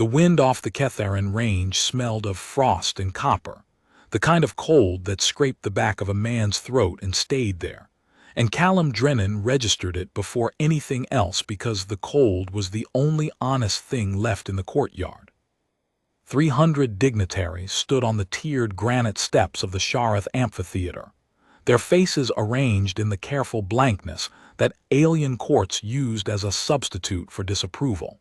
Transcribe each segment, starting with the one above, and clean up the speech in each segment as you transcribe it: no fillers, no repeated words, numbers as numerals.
The wind off the Ketharin range smelled of frost and copper, the kind of cold that scraped the back of a man's throat and stayed there. And Callum Drennan registered it before anything else because the cold was the only honest thing left in the courtyard. 300 dignitaries stood on the tiered granite steps of the Shareth amphitheater, their faces arranged in the careful blankness that alien courts used as a substitute for disapproval.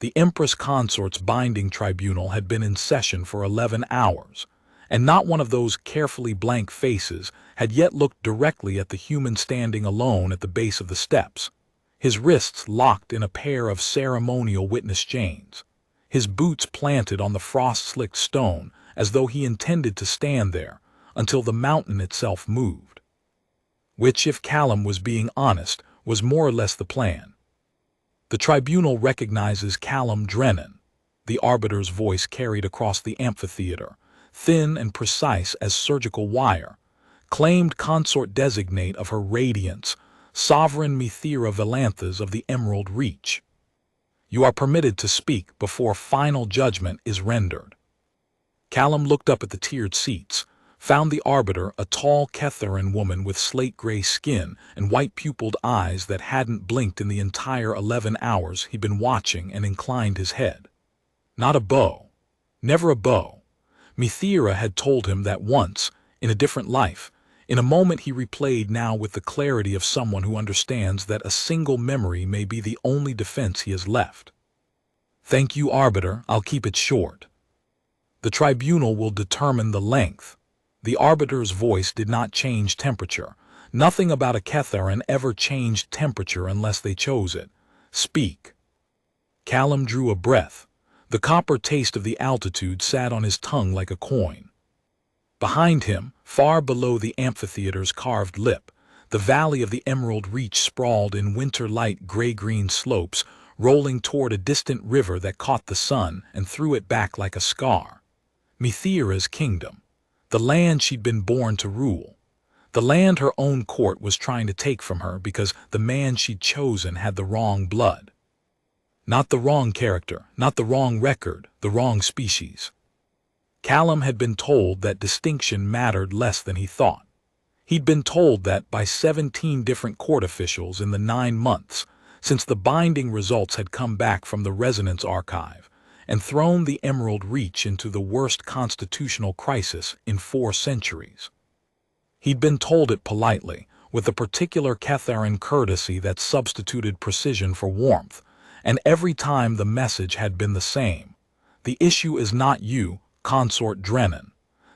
The Empress Consort's binding tribunal had been in session for 11 hours, and not one of those carefully blank faces had yet looked directly at the human standing alone at the base of the steps, his wrists locked in a pair of ceremonial witness chains, his boots planted on the frost-slicked stone as though he intended to stand there until the mountain itself moved. Which, if Callum was being honest, was more or less the plan. The tribunal recognizes Callum Drennan, the arbiter's voice carried across the amphitheater, thin and precise as surgical wire, claimed consort designate of her radiance, sovereign Mithira Valanthas of the Emerald Reach. You are permitted to speak before final judgment is rendered. Callum looked up at the tiered seats, found the arbiter a tall Ketharin woman with slate-gray skin and white-pupiled eyes that hadn't blinked in the entire 11 hours he'd been watching, and inclined his head. Not a beau. Never a beau. Mithira had told him that once, in a different life, in a moment he replayed now with the clarity of someone who understands that a single memory may be the only defense he has left. Thank you, arbiter, I'll keep it short. The tribunal will determine the length. The arbiter's voice did not change temperature. Nothing about a Ketharin ever changed temperature unless they chose it. Speak. Callum drew a breath. The copper taste of the altitude sat on his tongue like a coin. Behind him, far below the amphitheater's carved lip, the valley of the Emerald Reach sprawled in winter-light gray-green slopes, rolling toward a distant river that caught the sun and threw it back like a scar. Mithira's kingdom. The land she'd been born to rule. The land her own court was trying to take from her because the man she'd chosen had the wrong blood. Not the wrong character, not the wrong record, the wrong species. Callum had been told that distinction mattered less than he thought. He'd been told that by 17 different court officials in the 9 months since the binding results had come back from the Resonance Archive and thrown the Emerald Reach into the worst constitutional crisis in 4 centuries. He'd been told it politely, with a particular Ketharin courtesy that substituted precision for warmth, and every time the message had been the same. The issue is not you, consort Drennan.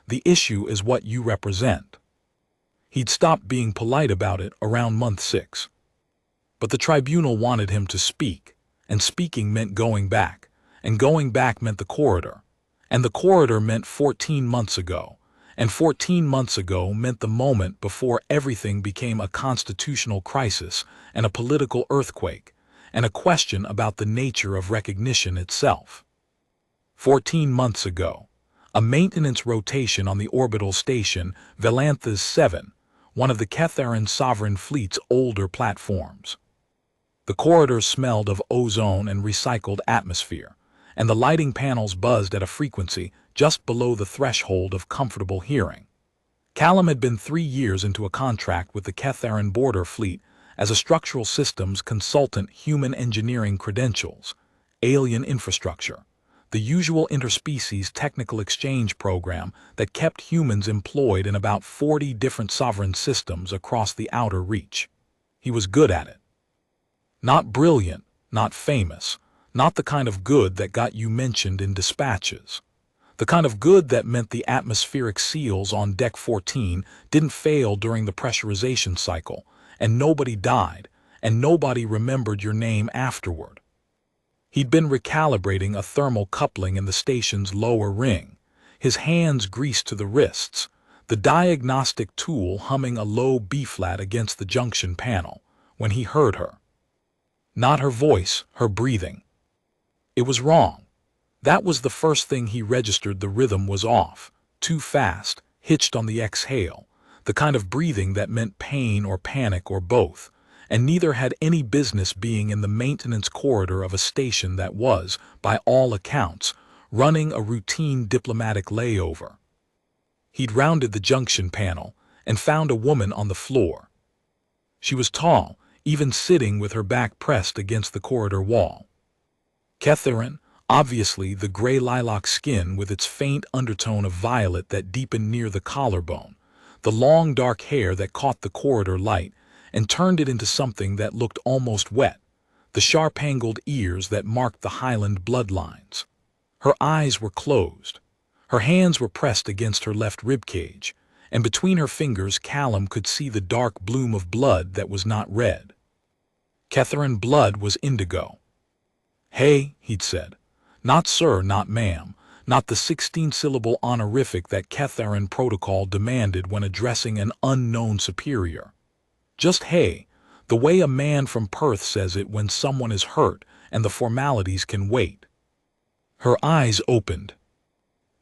The issue is what you represent. He'd stopped being polite about it around month 6. But the tribunal wanted him to speak, and speaking meant going back. And going back meant the corridor, and the corridor meant 14 months ago, and 14 months ago meant the moment before everything became a constitutional crisis and a political earthquake, and a question about the nature of recognition itself. 14 months ago, a maintenance rotation on the orbital station Valanthas 7, one of the Ketharin sovereign fleet's older platforms. The corridor smelled of ozone and recycled atmosphere, and the lighting panels buzzed at a frequency just below the threshold of comfortable hearing. Callum had been 3 years into a contract with the Ketharin border fleet as a structural systems consultant, human engineering credentials, alien infrastructure, the usual interspecies technical exchange program that kept humans employed in about 40 different sovereign systems across the outer reach. He was good at it. Not brilliant, not famous, not the kind of good that got you mentioned in dispatches. The kind of good that meant the atmospheric seals on Deck 14 didn't fail during the pressurization cycle, and nobody died, and nobody remembered your name afterward. He'd been recalibrating a thermal coupling in the station's lower ring, his hands greased to the wrists, the diagnostic tool humming a low B-flat against the junction panel, when he heard her. Not her voice, her breathing. It was wrong. That was the first thing he registered. The rhythm was off, too fast, hitched on the exhale, the kind of breathing that meant pain or panic or both, and neither had any business being in the maintenance corridor of a station that was, by all accounts, running a routine diplomatic layover. He'd rounded the junction panel and found a woman on the floor. She was tall, even sitting with her back pressed against the corridor wall. Catherine, obviously the gray lilac skin with its faint undertone of violet that deepened near the collarbone, the long dark hair that caught the corridor light and turned it into something that looked almost wet, the sharp-angled ears that marked the Highland bloodlines. Her eyes were closed. Her hands were pressed against her left ribcage, and between her fingers Callum could see the dark bloom of blood that was not red. Catherine's blood was indigo. "Hey," he'd said. "Not sir, not ma'am, not the 16-syllable honorific that Catherine protocol demanded when addressing an unknown superior. Just hey, the way a man from Perth says it when someone is hurt and the formalities can wait." Her eyes opened.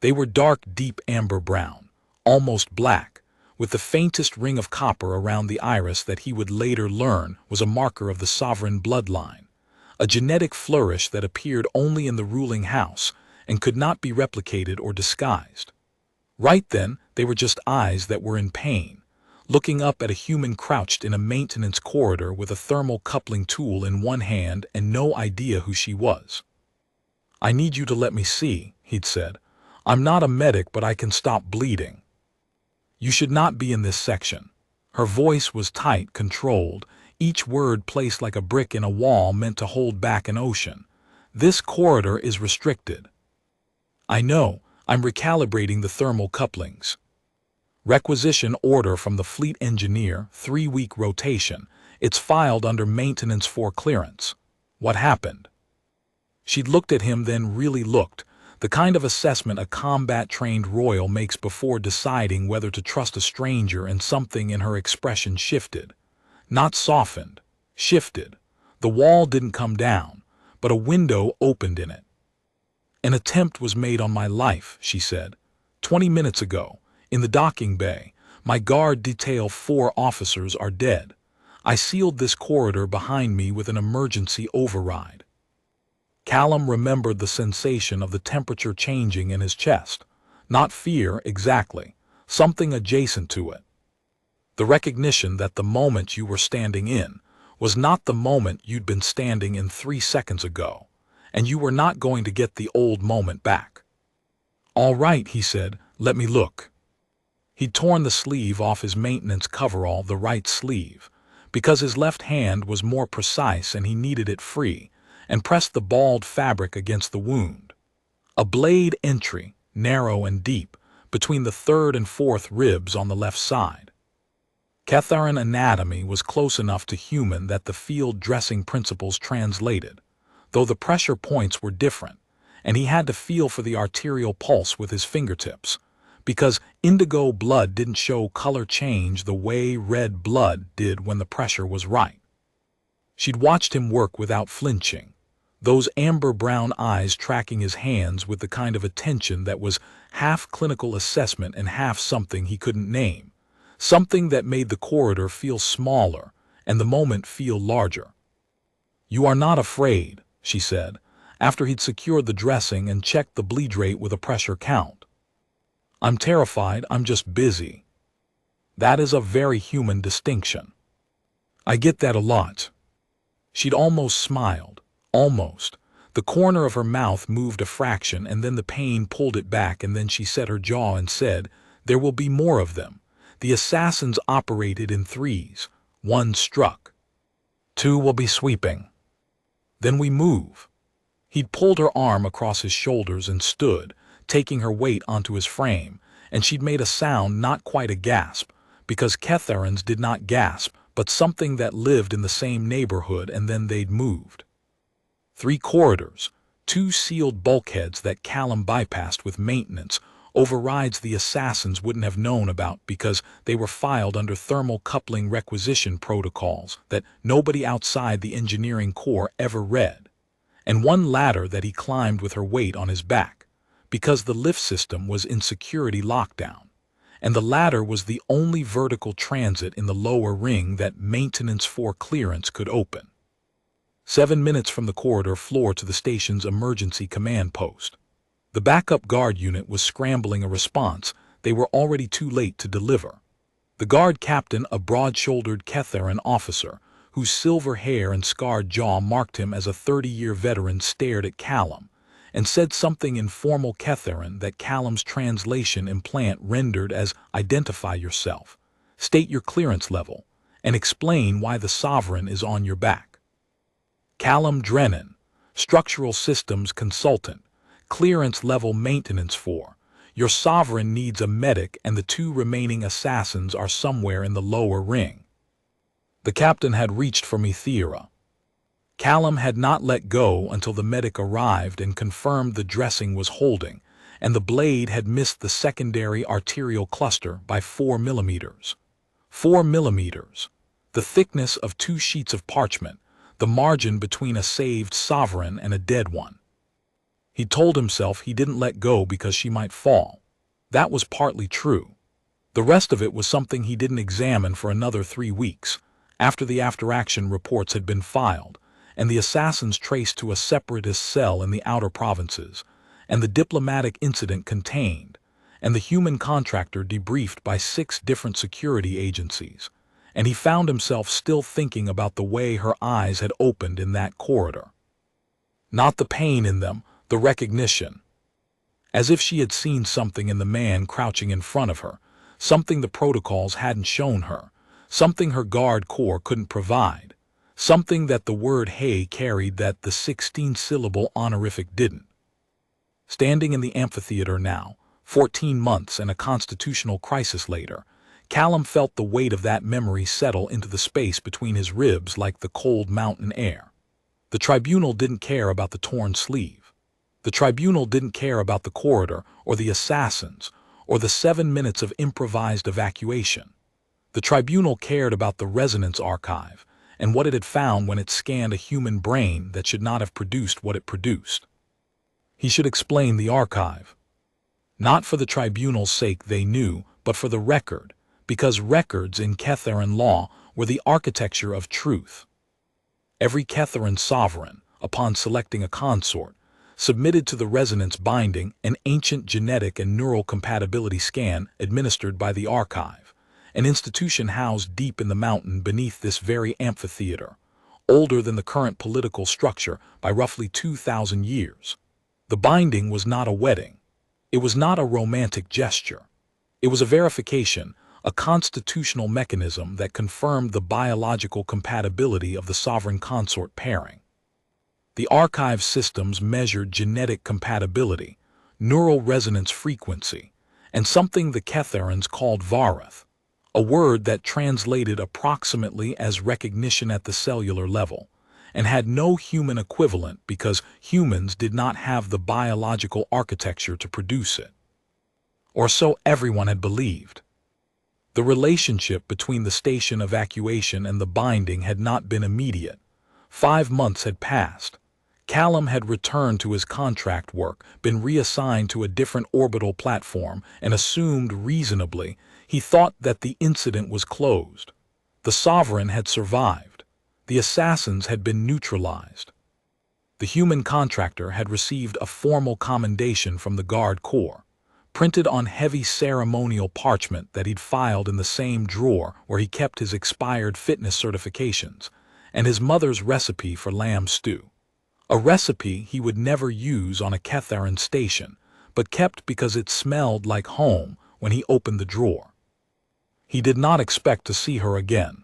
They were dark, deep amber brown, almost black, with the faintest ring of copper around the iris that he would later learn was a marker of the sovereign bloodline, a genetic flourish that appeared only in the ruling house and could not be replicated or disguised. Right then, they were just eyes that were in pain, looking up at a human crouched in a maintenance corridor with a thermal coupling tool in one hand and no idea who she was. "I need you to let me see," he'd said. "I'm not a medic, but I can stop bleeding. You should not be in this section." Her voice was tight, controlled, each word placed like a brick in a wall meant to hold back an ocean. "This corridor is restricted." "I know, I'm recalibrating the thermal couplings." "Requisition order from the fleet engineer, 3-week rotation. It's filed under maintenance for clearance." "What happened?" She'd looked at him, then really looked, the kind of assessment a combat-trained royal makes before deciding whether to trust a stranger, and something in her expression shifted. Not softened, shifted. The wall didn't come down, but a window opened in it. "An attempt was made on my life," she said. 20 minutes ago, in the docking bay. My guard detail 4 officers are dead. I sealed this corridor behind me with an emergency override." Callum remembered the sensation of the temperature changing in his chest. Not fear, exactly. Something adjacent to it. The recognition that the moment you were standing in was not the moment you'd been standing in 3 seconds ago, and you were not going to get the old moment back. "All right," he said, "let me look." He'd torn the sleeve off his maintenance coverall, the right sleeve, because his left hand was more precise and he needed it free, and pressed the balled fabric against the wound. A blade entry, narrow and deep, between the 3rd and 4th ribs on the left side. Catherine anatomy was close enough to human that the field dressing principles translated, though the pressure points were different, and he had to feel for the arterial pulse with his fingertips, because indigo blood didn't show color change the way red blood did when the pressure was right. She'd watched him work without flinching, those amber-brown eyes tracking his hands with the kind of attention that was half clinical assessment and half something he couldn't name, something that made the corridor feel smaller and the moment feel larger. "You are not afraid," she said, after he'd secured the dressing and checked the bleed rate with a pressure count. "I'm terrified, I'm just busy." That is a very human distinction. "I get that a lot." She'd almost smiled. Almost. The corner of her mouth moved a fraction, and then the pain pulled it back, and then she set her jaw and said, "There will be more of them. The assassins operated in 3s. 1 struck. 2 will be sweeping. Then we move." He'd pulled her arm across his shoulders and stood, taking her weight onto his frame, and she'd made a sound, not quite a gasp, because Catherine's did not gasp, but something that lived in the same neighborhood, and then they'd moved. 3 corridors, 2 sealed bulkheads that Callum bypassed with maintenance, overrides the assassins wouldn't have known about because they were filed under thermal coupling requisition protocols that nobody outside the engineering corps ever read, and 1 ladder that he climbed with her weight on his back, because the lift system was in security lockdown, and the ladder was the only vertical transit in the lower ring that Maintenance 4 clearance could open. 7 minutes from the corridor floor to the station's emergency command post. The backup guard unit was scrambling a response. They were already too late to deliver. The guard captain, a broad-shouldered Ketheran officer, whose silver hair and scarred jaw marked him as a 30-year veteran, stared at Callum and said something in formal Ketheran that Callum's translation implant rendered as "Identify yourself, state your clearance level, and explain why the Sovereign is on your back." Callum Drennan, Structural Systems Consultant, Clearance Level Maintenance 4. Your Sovereign needs a medic and the 2 remaining assassins are somewhere in the lower ring. The captain had reached for Methera. Callum had not let go until the medic arrived and confirmed the dressing was holding, and the blade had missed the secondary arterial cluster by 4 millimeters. 4 millimeters. The thickness of 2 sheets of parchment, the margin between a saved sovereign and a dead one. He told himself he didn't let go because she might fall. That was partly true. The rest of it was something he didn't examine for another 3 weeks, after the after-action reports had been filed, and the assassins traced to a separatist cell in the outer provinces, and the diplomatic incident contained, and the human contractor debriefed by 6 different security agencies, and he found himself still thinking about the way her eyes had opened in that corridor. Not the pain in them, the recognition. As if she had seen something in the man crouching in front of her, something the protocols hadn't shown her, something her guard corps couldn't provide, something that the word "hey" carried that the 16-syllable honorific didn't. Standing in the amphitheater now, 14 months and a constitutional crisis later, Callum felt the weight of that memory settle into the space between his ribs like the cold mountain air. The tribunal didn't care about the torn sleeve. The tribunal didn't care about the corridor or the assassins or the 7 minutes of improvised evacuation. The tribunal cared about the resonance archive and what it had found when it scanned a human brain that should not have produced what it produced. He should explain the archive. Not for the tribunal's sake, they knew, but for the record, because records in Ketheran law were the architecture of truth. Every Ketheran sovereign, upon selecting a consort, submitted to the resonance binding an ancient genetic and neural compatibility scan administered by the archive, an institution housed deep in the mountain beneath this very amphitheater, older than the current political structure by roughly 2,000 years. The binding was not a wedding. It was not a romantic gesture. It was a verification, a constitutional mechanism that confirmed the biological compatibility of the sovereign consort pairing. The archive systems measured genetic compatibility, neural resonance frequency, and something the Ketherans called Varath, a word that translated approximately as recognition at the cellular level, and had no human equivalent because humans did not have the biological architecture to produce it. Or so everyone had believed. The relationship between the station evacuation and the binding had not been immediate. 5 months had passed. Callum had returned to his contract work, been reassigned to a different orbital platform, and assumed reasonably he thought that the incident was closed. The Sovereign had survived. The assassins had been neutralized. The human contractor had received a formal commendation from the Guard Corps, printed on heavy ceremonial parchment that he'd filed in the same drawer where he kept his expired fitness certifications, and his mother's recipe for lamb stew. A recipe he would never use on a Ketheran station, but kept because it smelled like home when he opened the drawer. He did not expect to see her again.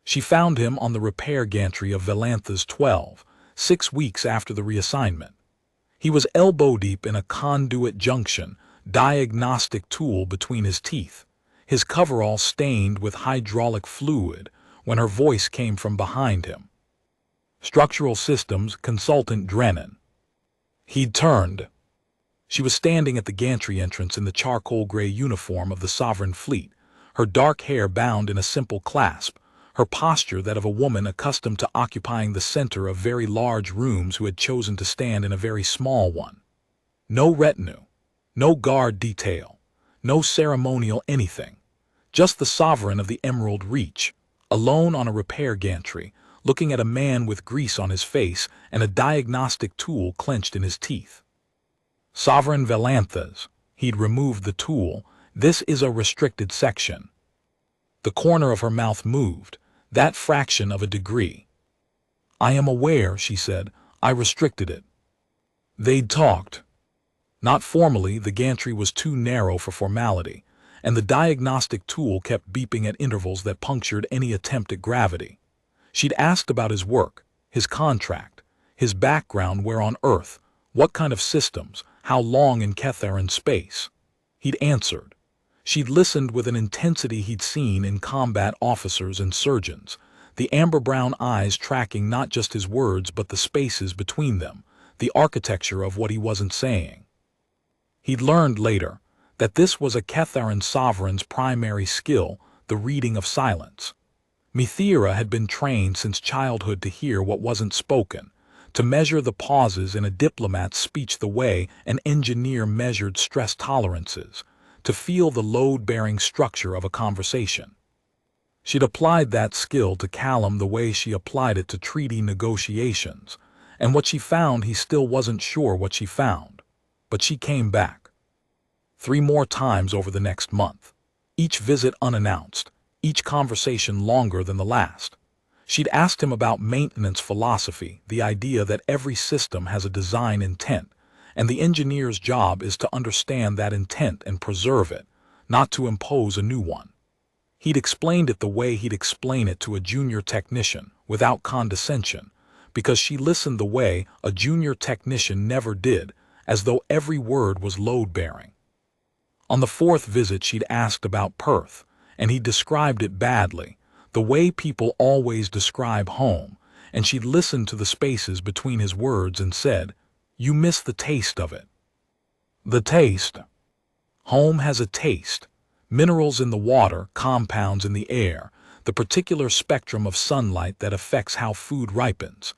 She found him on the repair gantry of Velantha's 12, 6 weeks after the reassignment. He was elbow-deep in a conduit junction, diagnostic tool between his teeth, his coverall stained with hydraulic fluid, when her voice came from behind him. Structural Systems Consultant Drennan. He'd turned. She was standing at the gantry entrance in the charcoal-gray uniform of the Sovereign Fleet, her dark hair bound in a simple clasp, her posture that of a woman accustomed to occupying the center of very large rooms who had chosen to stand in a very small one. No retinue, no guard detail, No ceremonial anything. Just the sovereign of the Emerald Reach, alone on a repair gantry, looking at a man with grease on his face and a diagnostic tool clenched in his teeth. Sovereign Valanthes. He'd removed the tool. This is a restricted section. The corner of her mouth moved, that fraction of a degree. I am aware, she said. I restricted it. They'd talked. Not formally, the gantry was too narrow for formality, and the diagnostic tool kept beeping at intervals that punctured any attempt at gravity. She'd asked about his work, his contract, his background, where on Earth, what kind of systems, how long in Ketharan space. He'd answered. She'd listened with an intensity he'd seen in combat officers and surgeons, the amber-brown eyes tracking not just his words but the spaces between them, the architecture of what he wasn't saying. He'd learned later that this was a Ketharan sovereign's primary skill, the reading of silence. Mithira had been trained since childhood to hear what wasn't spoken, to measure the pauses in a diplomat's speech the way an engineer measured stress tolerances, to feel the load-bearing structure of a conversation. She'd applied that skill to Callum the way she applied it to treaty negotiations, and what she found, he still wasn't sure what she found. But she came back. 3 more times over the next month. Each visit unannounced, each conversation longer than the last. She'd asked him about maintenance philosophy, the idea that every system has a design intent, and the engineer's job is to understand that intent and preserve it, not to impose a new one. He'd explained it the way he'd explain it to a junior technician, without condescension, because she listened the way a junior technician never did, as though every word was load-bearing. On the 4th visit she'd asked about Perth, and he described it badly, the way people always describe home, and she'd listened to the spaces between his words and said, "You miss the taste of it." The taste. Home has a taste. Minerals in the water, compounds in the air, the particular spectrum of sunlight that affects how food ripens.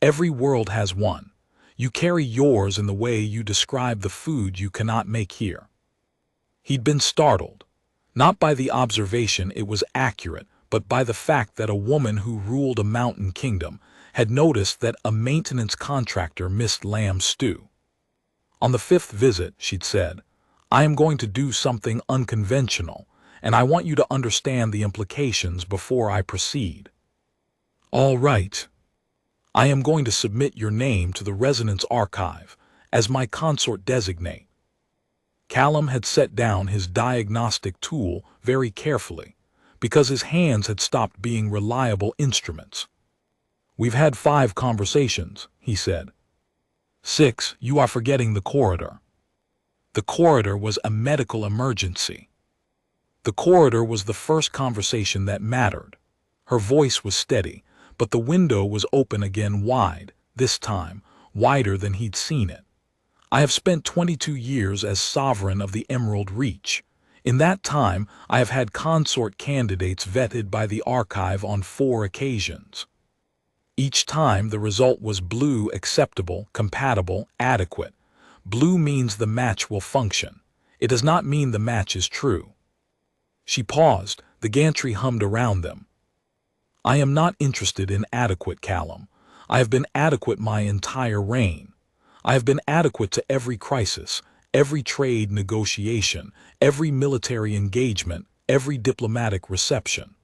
Every world has one. You carry yours in the way you describe the food you cannot make here. He'd been startled, not by the observation it was accurate, but by the fact that a woman who ruled a mountain kingdom had noticed that a maintenance contractor missed lamb stew. On the 5th visit, she'd said, I am going to do something unconventional, and I want you to understand the implications before I proceed. All right. I am going to submit your name to the Resonance Archive as my consort designate. Callum had set down his diagnostic tool very carefully, because his hands had stopped being reliable instruments. We've had 5 conversations, he said. 6, you are forgetting the corridor. The corridor was a medical emergency. The corridor was the first conversation that mattered. Her voice was steady, but the window was open again wide, this time, wider than he'd seen it. I have spent 22 years as sovereign of the Emerald Reach. In that time, I have had consort candidates vetted by the archive on 4 occasions. Each time the result was blue, acceptable, compatible, adequate. Blue means the match will function. It does not mean the match is true. She paused, the gantry hummed around them. I am not interested in adequate, Callum. I have been adequate my entire reign. I have been adequate to every crisis, every trade negotiation, every military engagement, every diplomatic reception.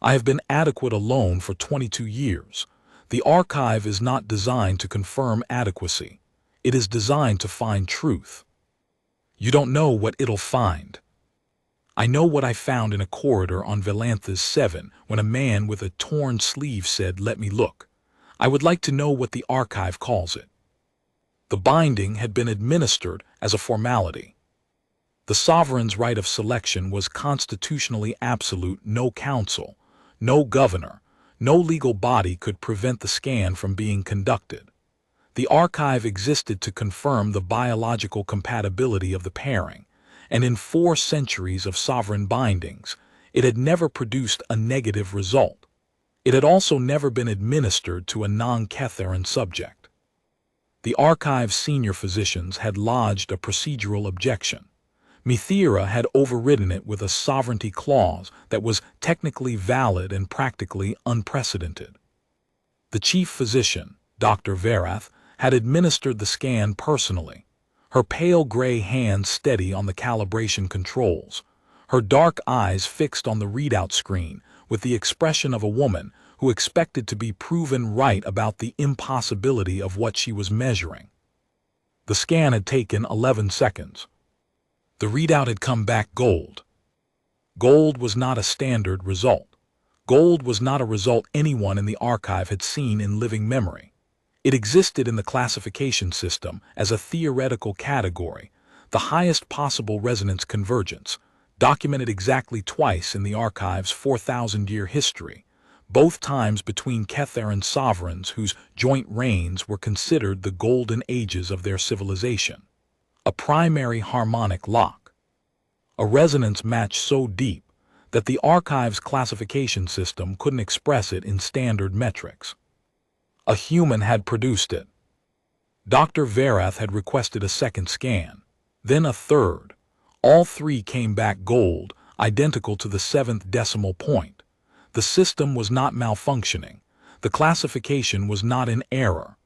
I have been adequate alone for 22 years. The archive is not designed to confirm adequacy. It is designed to find truth. You don't know what it'll find. I know what I found in a corridor on Valanthes 7 when a man with a torn sleeve said, "Let me look." I would like to know what the archive calls it. The binding had been administered as a formality. The sovereign's right of selection was constitutionally absolute. No council, no governor, no legal body could prevent the scan from being conducted. The archive existed to confirm the biological compatibility of the pairing, and in 4 centuries of sovereign bindings, it had never produced a negative result. It had also never been administered to a non-Ketharan subject. The archive's senior physicians had lodged a procedural objection. Mithira had overridden it with a sovereignty clause that was technically valid and practically unprecedented. The chief physician, Dr. Verath, had administered the scan personally, her pale gray hands steady on the calibration controls, her dark eyes fixed on the readout screen with the expression of a woman who expected to be proven right about the impossibility of what she was measuring. The scan had taken 11 seconds. The readout had come back gold. Gold was not a standard result. Gold was not a result anyone in the archive had seen in living memory. It existed in the classification system as a theoretical category, the highest possible resonance convergence, documented exactly twice in the archive's 4,000-year history, both times between Ketharan sovereigns whose joint reigns were considered the golden ages of their civilization. A primary harmonic lock. A resonance match so deep that the archive's classification system couldn't express it in standard metrics. A human had produced it. Dr. Verath had requested a second scan, then a third. All three came back gold, identical to the 7th decimal point. The system was not malfunctioning. The classification was not in error.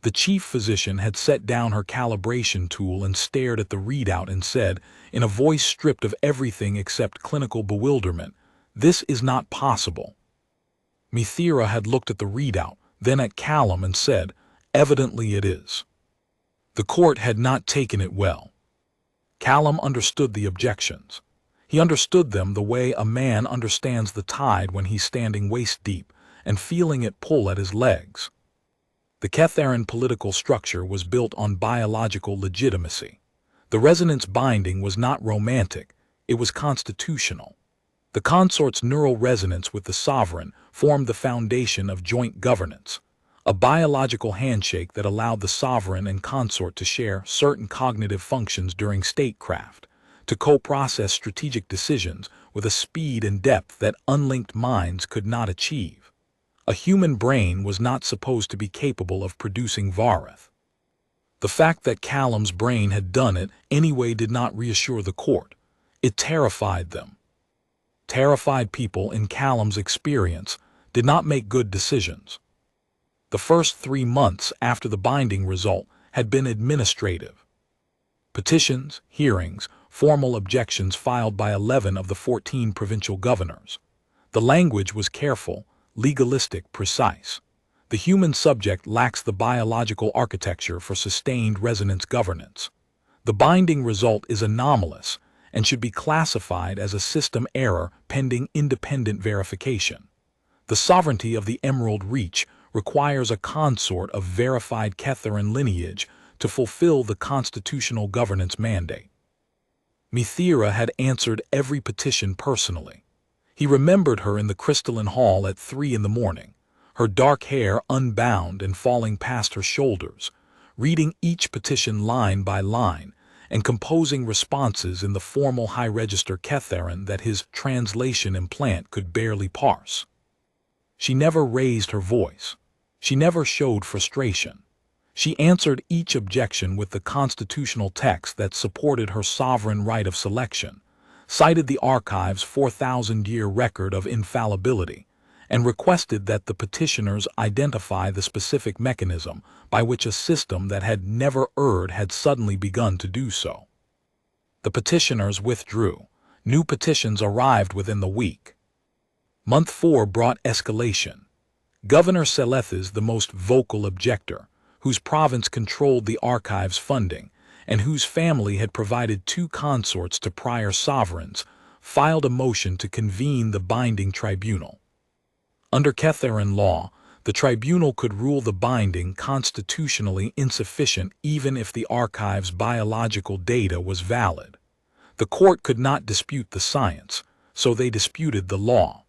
The chief physician had set down her calibration tool and stared at the readout and said, in a voice stripped of everything except clinical bewilderment, "This is not possible." Mithira had looked at the readout, then at Callum and said, "Evidently it is." The court had not taken it well. Callum understood the objections. He understood them the way a man understands the tide when he's standing waist-deep and feeling it pull at his legs. The Ketharan political structure was built on biological legitimacy. The resonance binding was not romantic, it was constitutional. The consort's neural resonance with the sovereign formed the foundation of joint governance, a biological handshake that allowed the sovereign and consort to share certain cognitive functions during statecraft, to co-process strategic decisions with a speed and depth that unlinked minds could not achieve. A human brain was not supposed to be capable of producing Varath. The fact that Callum's brain had done it anyway did not reassure the court. It terrified them. Terrified people, in Callum's experience, did not make good decisions. The first 3 months after the binding result had been administrative. Petitions, hearings, formal objections filed by 11 of the 14 provincial governors. The language was careful, legalistic, precise. The human subject lacks the biological architecture for sustained resonance governance. The binding result is anomalous and should be classified as a system error pending independent verification. The sovereignty of the Emerald Reach requires a consort of verified Ketharan lineage to fulfill the constitutional governance mandate. Mithira had answered every petition personally. He remembered her in the crystalline hall at 3 in the morning, her dark hair unbound and falling past her shoulders, reading each petition line by line and composing responses in the formal high-register Ketharan that his translation implant could barely parse. She never raised her voice. She never showed frustration. She answered each objection with the constitutional text that supported her sovereign right of selection, cited the archive's 4,000-year record of infallibility, and requested that the petitioners identify the specific mechanism by which a system that had never erred had suddenly begun to do so. The petitioners withdrew. New petitions arrived within the week. Month 4 brought escalation. Governor Selethis, the most vocal objector, whose province controlled the archive's funding, and whose family had provided 2 consorts to prior sovereigns, filed a motion to convene the binding tribunal. Under Ketharan law, the tribunal could rule the binding constitutionally insufficient even if the archive's biological data was valid. The court could not dispute the science, so they disputed the law.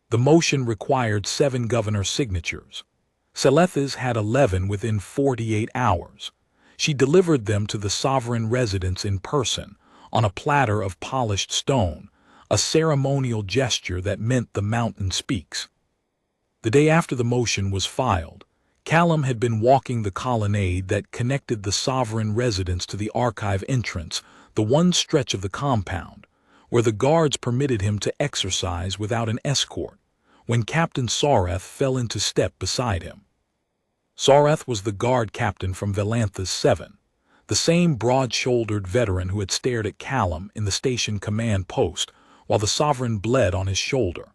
The motion required 7 governor signatures. Selethis had 11 within 48 hours. She delivered them to the sovereign residence in person, on a platter of polished stone, a ceremonial gesture that meant the mountain speaks. The day after the motion was filed, Callum had been walking the colonnade that connected the sovereign residence to the archive entrance, the one stretch of the compound, where the guards permitted him to exercise without an escort, when Captain Sareth fell into step beside him. Sareth was the guard captain from Valantha's 7, the same broad-shouldered veteran who had stared at Callum in the station command post while the sovereign bled on his shoulder.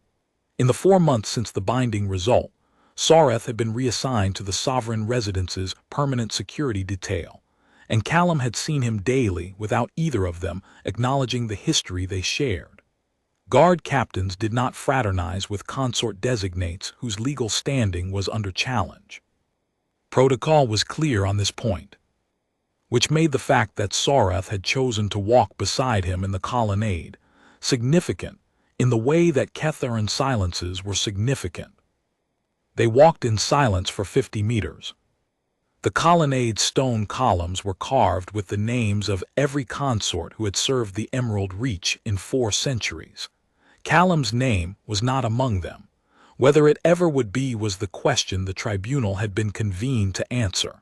In the 4 months since the binding result, Sareth had been reassigned to the sovereign residence's permanent security detail, and Callum had seen him daily without either of them acknowledging the history they shared. Guard captains did not fraternize with consort designates whose legal standing was under challenge. Protocol was clear on this point, which made the fact that Sareth had chosen to walk beside him in the colonnade significant in the way that Ketharin silences were significant. They walked in silence for 50 meters. The colonnade's stone columns were carved with the names of every consort who had served the Emerald Reach in 4 centuries. Callum's name was not among them. Whether it ever would be was the question the tribunal had been convened to answer.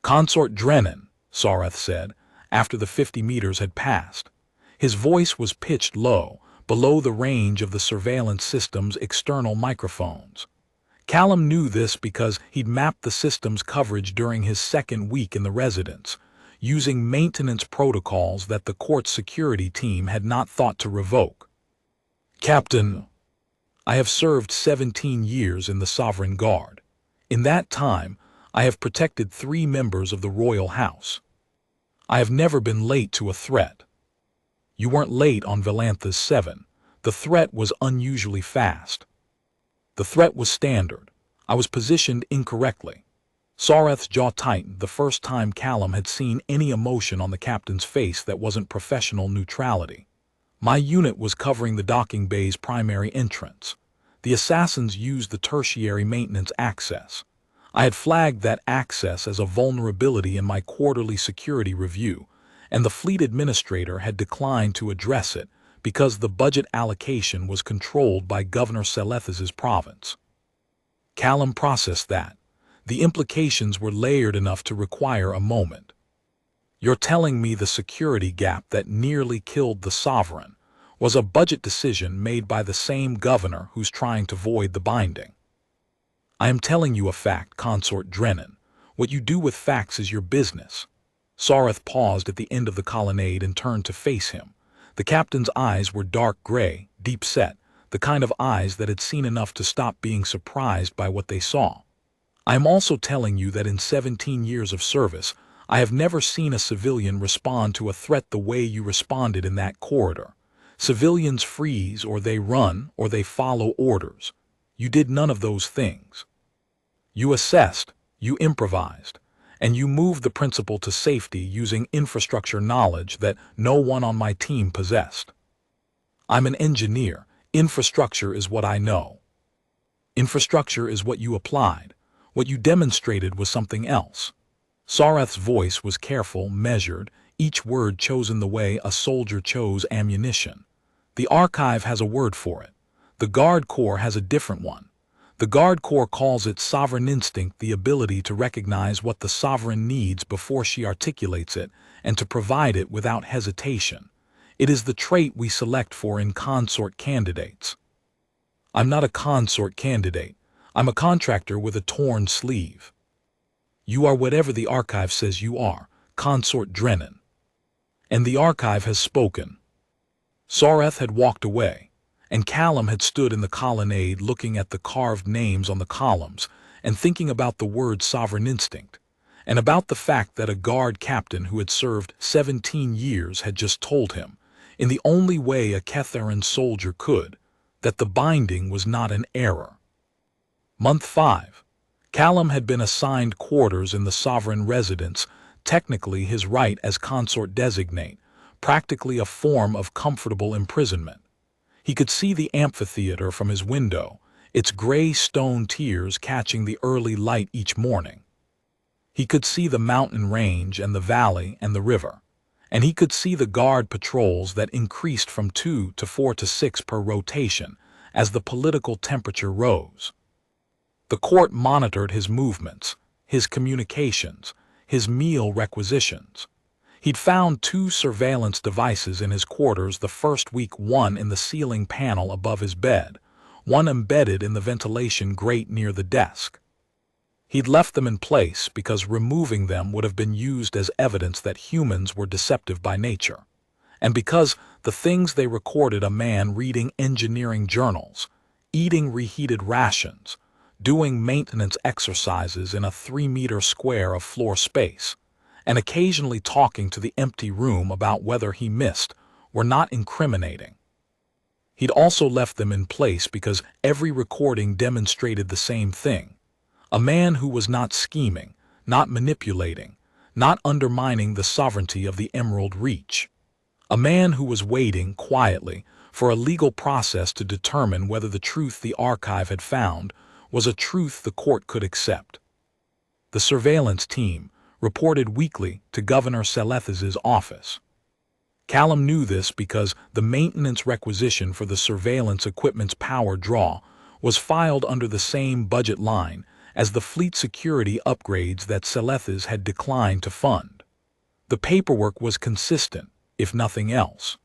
"Consort Drennan," Sareth said, after the 50 meters had passed. His voice was pitched low, below the range of the surveillance system's external microphones. Callum knew this because he'd mapped the system's coverage during his 2nd week in the residence, using maintenance protocols that the court's security team had not thought to revoke. "Captain, I have served 17 years in the Sovereign Guard. In that time, I have protected 3 members of the royal house. I have never been late to a threat. You weren't late on Valantha's 7. The threat was unusually fast. The threat was standard. I was positioned incorrectly." Sareth's jaw tightened the first time Callum had seen any emotion on the captain's face that wasn't professional neutrality. "My unit was covering the docking bay's primary entrance. The assassins used the tertiary maintenance access. I had flagged that access as a vulnerability in my quarterly security review, and the fleet administrator had declined to address it because the budget allocation was controlled by Governor Selethas's province." Callum processed that. The implications were layered enough to require a moment. "You're telling me the security gap that nearly killed the sovereign was a budget decision made by the same governor who's trying to void the binding?" "I am telling you a fact, Consort Drennan. What you do with facts is your business." Sareth paused at the end of the colonnade and turned to face him. The captain's eyes were dark gray, deep-set, the kind of eyes that had seen enough to stop being surprised by what they saw. "I am also telling you that in 17 years of service, I have never seen a civilian respond to a threat the way you responded in that corridor. Civilians freeze, or they run, or they follow orders. You did none of those things. You assessed, you improvised, and you moved the principal to safety using infrastructure knowledge that no one on my team possessed. I'm an engineer. Infrastructure is what I know. Infrastructure is what you applied. What you demonstrated was something else." Sareth's voice was careful, measured, each word chosen the way a soldier chose ammunition. "The archive has a word for it. The Guard Corps has a different one. The Guard Corps calls it sovereign instinct, the ability to recognize what the sovereign needs before she articulates it and to provide it without hesitation. It is the trait we select for in consort candidates." "I'm not a consort candidate. I'm a contractor with a torn sleeve." "You are whatever the archive says you are, Consort Drennan. And the archive has spoken." Sareth had walked away, and Callum had stood in the colonnade looking at the carved names on the columns and thinking about the word sovereign instinct, and about the fact that a guard captain who had served 17 years had just told him, in the only way a Ketharin soldier could, that the binding was not an error. Month 5. Callum had been assigned quarters in the sovereign residence, technically his right as consort designate, practically a form of comfortable imprisonment. He could see the amphitheater from his window, its gray stone tiers catching the early light each morning. He could see the mountain range and the valley and the river, and he could see the guard patrols that increased from 2 to 4 to 6 per rotation as the political temperature rose. The court monitored his movements, his communications, his meal requisitions. He'd found 2 surveillance devices in his quarters the first week, one in the ceiling panel above his bed, one embedded in the ventilation grate near the desk. He'd left them in place because removing them would have been used as evidence that humans were deceptive by nature, and because the things they recorded a man reading engineering journals, eating reheated rations, doing maintenance exercises in a 3-meter square of floor space, and occasionally talking to the empty room about whether he missed, were not incriminating. He'd also left them in place because every recording demonstrated the same thing: a man who was not scheming, not manipulating, not undermining the sovereignty of the Emerald Reach. A man who was waiting quietly for a legal process to determine whether the truth the archive had found was a truth the court could accept. The surveillance team reported weekly to Governor Selethes's office. Callum knew this because the maintenance requisition for the surveillance equipment's power draw was filed under the same budget line as the fleet security upgrades that Selethes had declined to fund. The paperwork was consistent, if nothing else.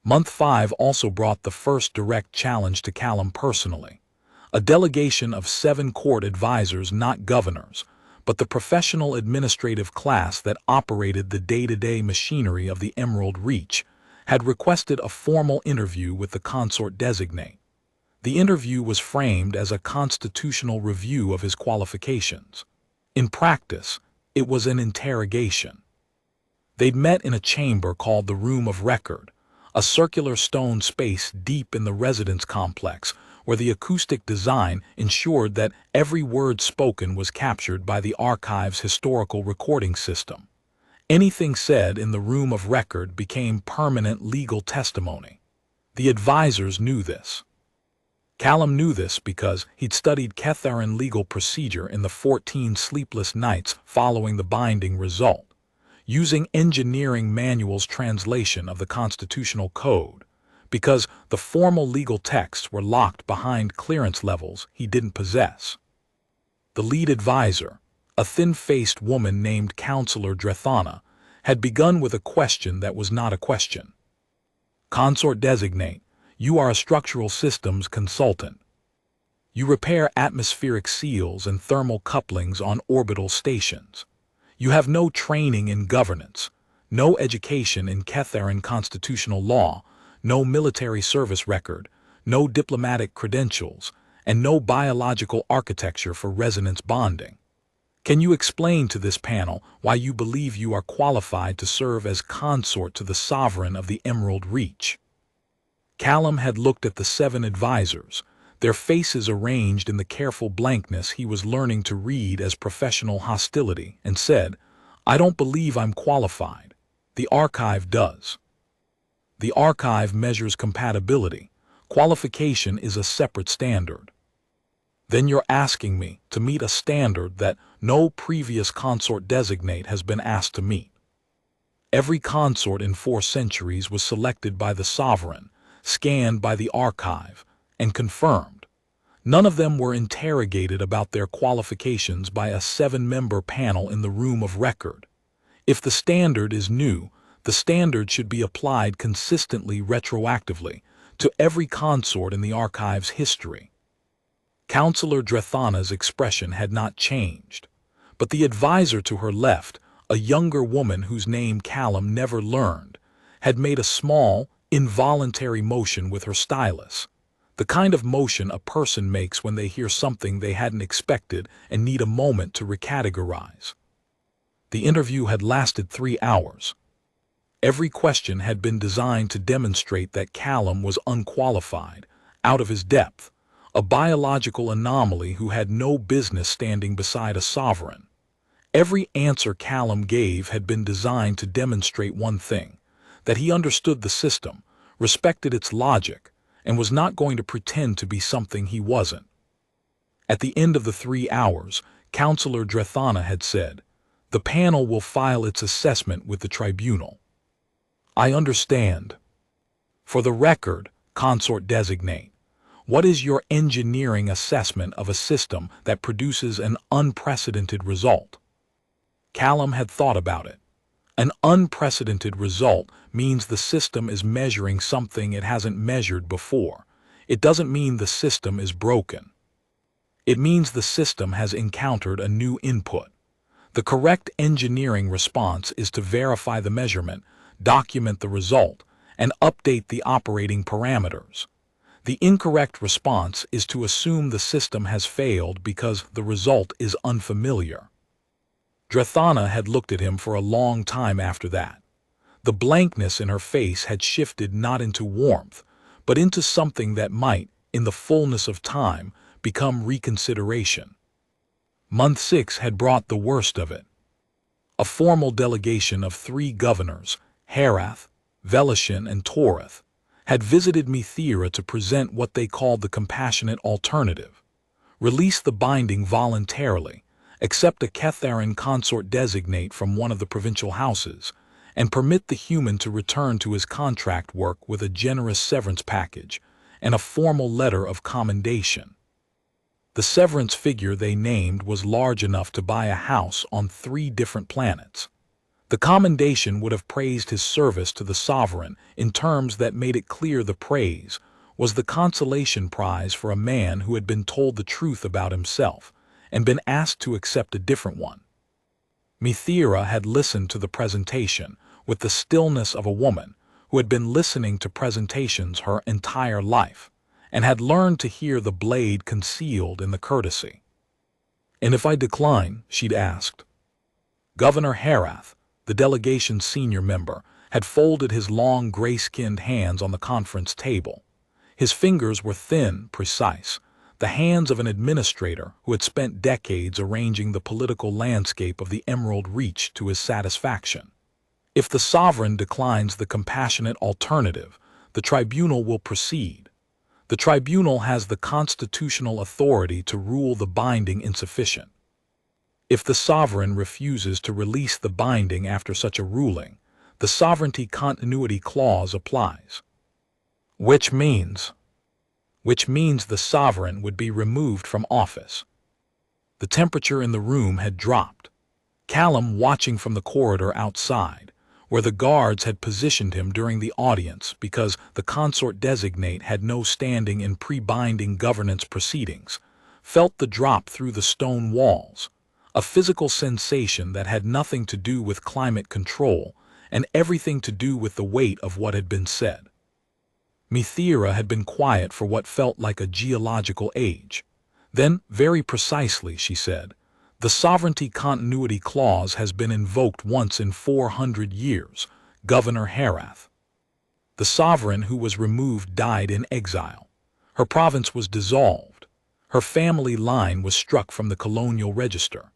Month 5 also brought the first direct challenge to Callum personally: a delegation of 7 court advisors, not governors, but the professional administrative class that operated the day-to-day machinery of the Emerald Reach, had requested a formal interview with the consort designate. The interview was framed as a constitutional review of his qualifications. In practice, it was an interrogation. They'd met in a chamber called the Room of Record, a circular stone space deep in the residence complex where the acoustic design ensured that every word spoken was captured by the archive's historical recording system. Anything said in the Room of Record became permanent legal testimony. The advisors knew this. Callum knew this because he'd studied Ketharan legal procedure in the 14 sleepless nights following the binding result, using engineering manual's translation of the constitutional code, because the formal legal texts were locked behind clearance levels he didn't possess. The lead advisor, a thin-faced woman named Counselor Drethana, had begun with a question that was not a question. Consort designate, you are a structural systems consultant. You repair atmospheric seals and thermal couplings on orbital stations. You have no training in governance, no education in Ketharan constitutional law, no military service record, no diplomatic credentials, and no biological architecture for resonance bonding. Can you explain to this panel why you believe you are qualified to serve as consort to the sovereign of the Emerald Reach? Callum had looked at the 7 advisors, their faces arranged in the careful blankness he was learning to read as professional hostility, and said, I don't believe I'm qualified. The archive does. The archive measures compatibility. Qualification is a separate standard. Then you're asking me to meet a standard that no previous consort designate has been asked to meet. Every consort in 4 centuries was selected by the sovereign, scanned by the archive, and confirmed. None of them were interrogated about their qualifications by a 7-member panel in the Room of Record. If the standard is new, the standard should be applied consistently retroactively to every consort in the archive's history. Counselor Drethana's expression had not changed, but the advisor to her left, a younger woman whose name Callum never learned, had made a small, involuntary motion with her stylus, the kind of motion a person makes when they hear something they hadn't expected and need a moment to recategorize. The interview had lasted 3 hours. Every question had been designed to demonstrate that Callum was unqualified, out of his depth, a biological anomaly who had no business standing beside a sovereign. Every answer Callum gave had been designed to demonstrate one thing: that he understood the system, respected its logic, and was not going to pretend to be something he wasn't. At the end of the 3 hours, Counselor Drethana had said, the panel will file its assessment with the tribunal. I understand. For the record, consort designate, what is your engineering assessment of a system that produces an unprecedented result? Callum had thought about it. An unprecedented result means the system is measuring something it hasn't measured before. It doesn't mean the system is broken. It means the system has encountered a new input. The correct engineering response is to verify the measurement, document the result, and update the operating parameters. The incorrect response is to assume the system has failed because the result is unfamiliar. Drathana had looked at him for a long time after that. The blankness in her face had shifted not into warmth, but into something that might, in the fullness of time, become reconsideration. Month 6 had brought the worst of it. A formal delegation of 3 governors, Herath, Velashin, and Torath, had visited Mithira to present what they called the compassionate alternative. Release the binding voluntarily, accept a Ketharan consort designate from one of the provincial houses, and permit the human to return to his contract work with a generous severance package and a formal letter of commendation. The severance figure they named was large enough to buy a house on 3 different planets. The commendation would have praised his service to the sovereign in terms that made it clear the praise was the consolation prize for a man who had been told the truth about himself and been asked to accept a different one. Mithira had listened to the presentation with the stillness of a woman who had been listening to presentations her entire life and had learned to hear the blade concealed in the courtesy. "And if I decline?" she'd asked. Governor Herath, the delegation's senior member, had folded his long gray-skinned hands on the conference table. His fingers were thin, precise, the hands of an administrator who had spent decades arranging the political landscape of the Emerald Reach to his satisfaction. If the sovereign declines the compassionate alternative, the tribunal will proceed. The tribunal has the constitutional authority to rule the binding insufficient. If the sovereign refuses to release the binding after such a ruling, the sovereignty continuity clause applies. Which means the sovereign would be removed from office. The temperature in the room had dropped. Callum, watching from the corridor outside, where the guards had positioned him during the audience because the consort designate had no standing in pre-binding governance proceedings, felt the drop through the stone walls, a physical sensation that had nothing to do with climate control and everything to do with the weight of what had been said. Mithira had been quiet for what felt like a geological age. Then, very precisely, she said, "The sovereignty continuity clause has been invoked once in 400 years, Governor Herath. The sovereign who was removed died in exile. Her province was dissolved. Her family line was struck from the colonial register.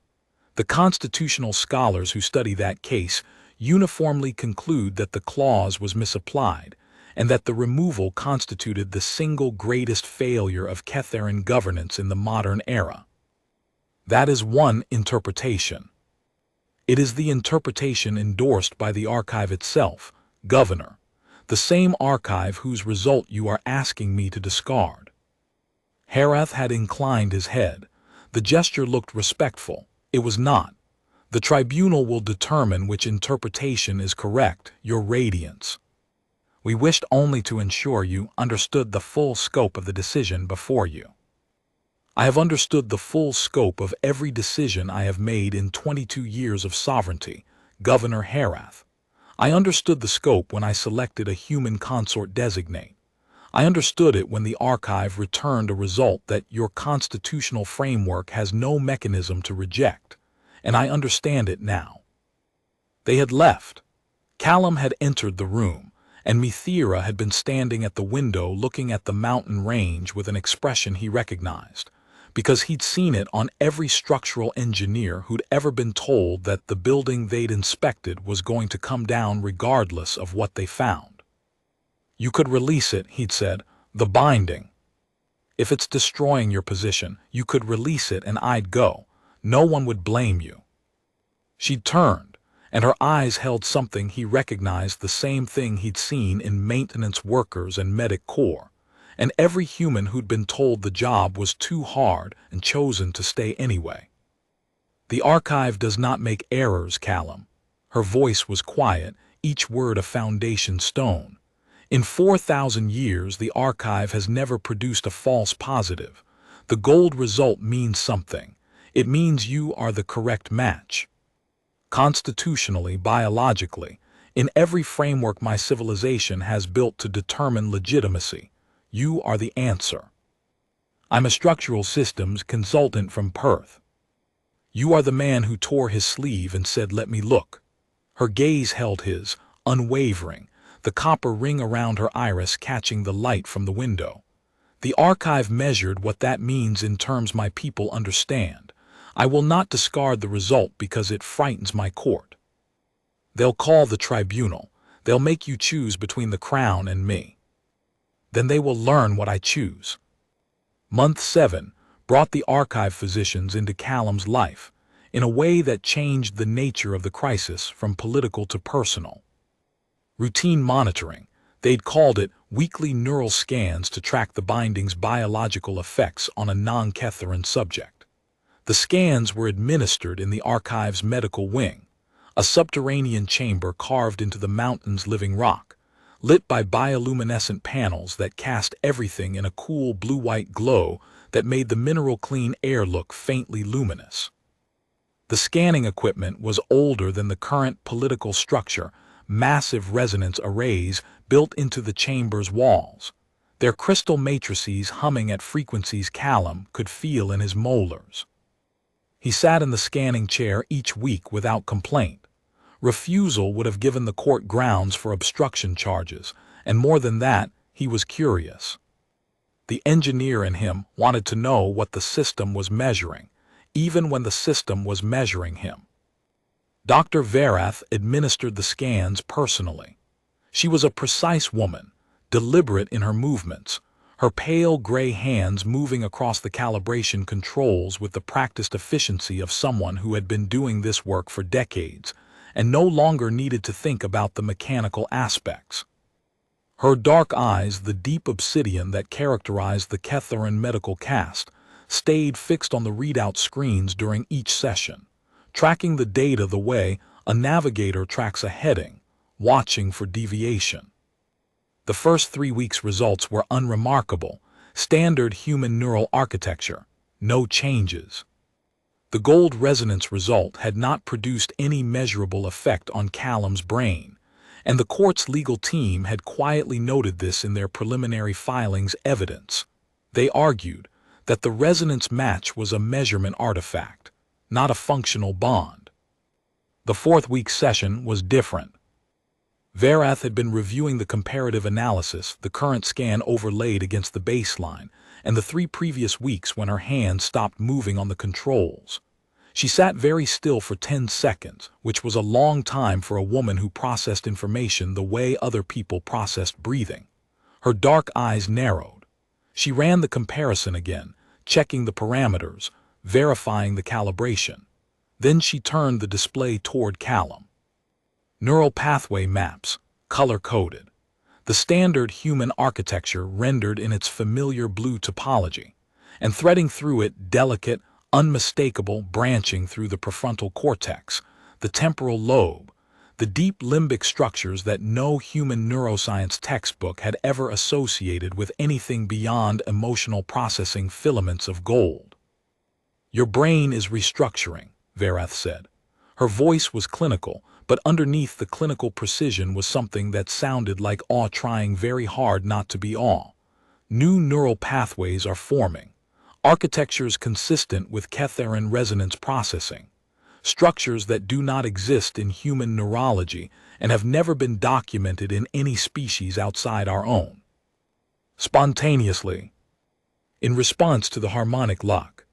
The constitutional scholars who study that case uniformly conclude that the clause was misapplied and that the removal constituted the single greatest failure of Ketharan governance in the modern era. That is one interpretation. It is the interpretation endorsed by the archive itself, Governor, the same archive whose result you are asking me to discard." Herath had inclined his head. The gesture looked respectful. It was not. "The tribunal will determine which interpretation is correct, Your Radiance. We wished only to ensure you understood the full scope of the decision before you." "I have understood the full scope of every decision I have made in 22 years of sovereignty, Governor Herath. I understood the scope when I selected a human consort designate. I understood it when the archive returned a result that your constitutional framework has no mechanism to reject, and I understand it now." They had left. Callum had entered the room, and Mithira had been standing at the window looking at the mountain range with an expression he recognized, because he'd seen it on every structural engineer who'd ever been told that the building they'd inspected was going to come down regardless of what they found. "You could release it," he'd said, "the binding. If it's destroying your position, you could release it and I'd go. No one would blame you." She'd turned, and her eyes held something he recognized, the same thing he'd seen in maintenance workers and medic corps, and every human who'd been told the job was too hard and chosen to stay anyway. "The archive does not make errors, Callum. Her voice was quiet, each word a foundation stone. In 4,000 years, the archive has never produced a false positive. The gold result means something. It means you are the correct match. Constitutionally, biologically, in every framework my civilization has built to determine legitimacy, you are the answer. I'm a structural systems consultant from Perth. You are the man who tore his sleeve and said, "Let me look." Her gaze held his, unwavering, the copper ring around her iris catching the light from the window. The archive measured what that means in terms my people understand. I will not discard the result because it frightens my court. They'll call the tribunal. They'll make you choose between the crown and me. Then they will learn what I choose. Month 7 brought the archive physicians into Callum's life in a way that changed the nature of the crisis from political to personal. Routine monitoring, they'd called it weekly neural scans to track the binding's biological effects on a non-Ketharan subject. The scans were administered in the archive's medical wing, a subterranean chamber carved into the mountain's living rock, lit by bioluminescent panels that cast everything in a cool blue-white glow that made the mineral-clean air look faintly luminous. The scanning equipment was older than the current political structure, massive resonance arrays built into the chamber's walls, their crystal matrices humming at frequencies Callum could feel in his molars. He sat in the scanning chair each week without complaint. Refusal would have given the court grounds for obstruction charges, and more than that, he was curious. The engineer in him wanted to know what the system was measuring, even when the system was measuring him. Dr. Verath administered the scans personally. She was a precise woman, deliberate in her movements, her pale gray hands moving across the calibration controls with the practiced efficiency of someone who had been doing this work for decades and no longer needed to think about the mechanical aspects. Her dark eyes, the deep obsidian that characterized the Ketharan medical caste, stayed fixed on the readout screens during each session, tracking the data the way a navigator tracks a heading, watching for deviation. The first 3 weeks' results were unremarkable, standard human neural architecture, no changes. The gold resonance result had not produced any measurable effect on Callum's brain, and the court's legal team had quietly noted this in their preliminary filings evidence. They argued that the resonance match was a measurement artifact, not a functional bond. The 4th week session was different. Verath had been reviewing the comparative analysis, the current scan overlaid against the baseline, and the 3 previous weeks when her hand stopped moving on the controls. She sat very still for 10 seconds, which was a long time for a woman who processed information the way other people processed breathing. Her dark eyes narrowed. She ran the comparison again, checking the parameters, verifying the calibration. Then she turned the display toward Callum. Neural pathway maps, color-coded. The standard human architecture rendered in its familiar blue topology, and threading through it delicate, unmistakable branching through the prefrontal cortex, the temporal lobe, the deep limbic structures that no human neuroscience textbook had ever associated with anything beyond emotional processing filaments of gold. "Your brain is restructuring," Verath said. Her voice was clinical, but underneath the clinical precision was something that sounded like awe trying very hard not to be awe. New neural pathways are forming, architectures consistent with Ketharan resonance processing, structures that do not exist in human neurology and have never been documented in any species outside our own. Spontaneously, in response to the harmonic lock.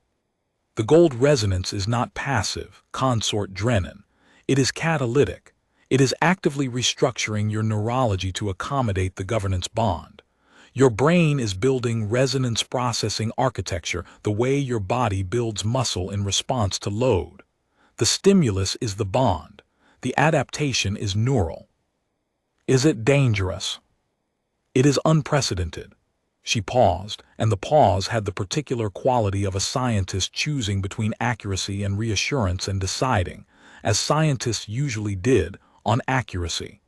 The gold resonance is not passive, consort Drennan. It is catalytic. It is actively restructuring your neurology to accommodate the governance bond. Your brain is building resonance processing architecture the way your body builds muscle in response to load. The stimulus is the bond. The adaptation is neural. Is it dangerous? It is unprecedented. She paused, and the pause had the particular quality of a scientist choosing between accuracy and reassurance and deciding, as scientists usually did, on accuracy.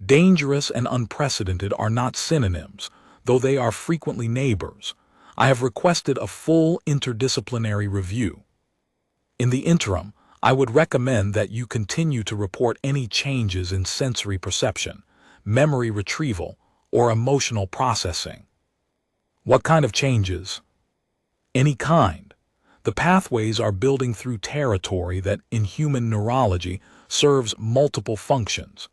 Dangerous and unprecedented are not synonyms, though they are frequently neighbors. I have requested a full interdisciplinary review. In the interim, I would recommend that you continue to report any changes in sensory perception, memory retrieval, or emotional processing. What kind of changes? Any kind. The pathways are building through territory that, in human neurology, serves multiple functions.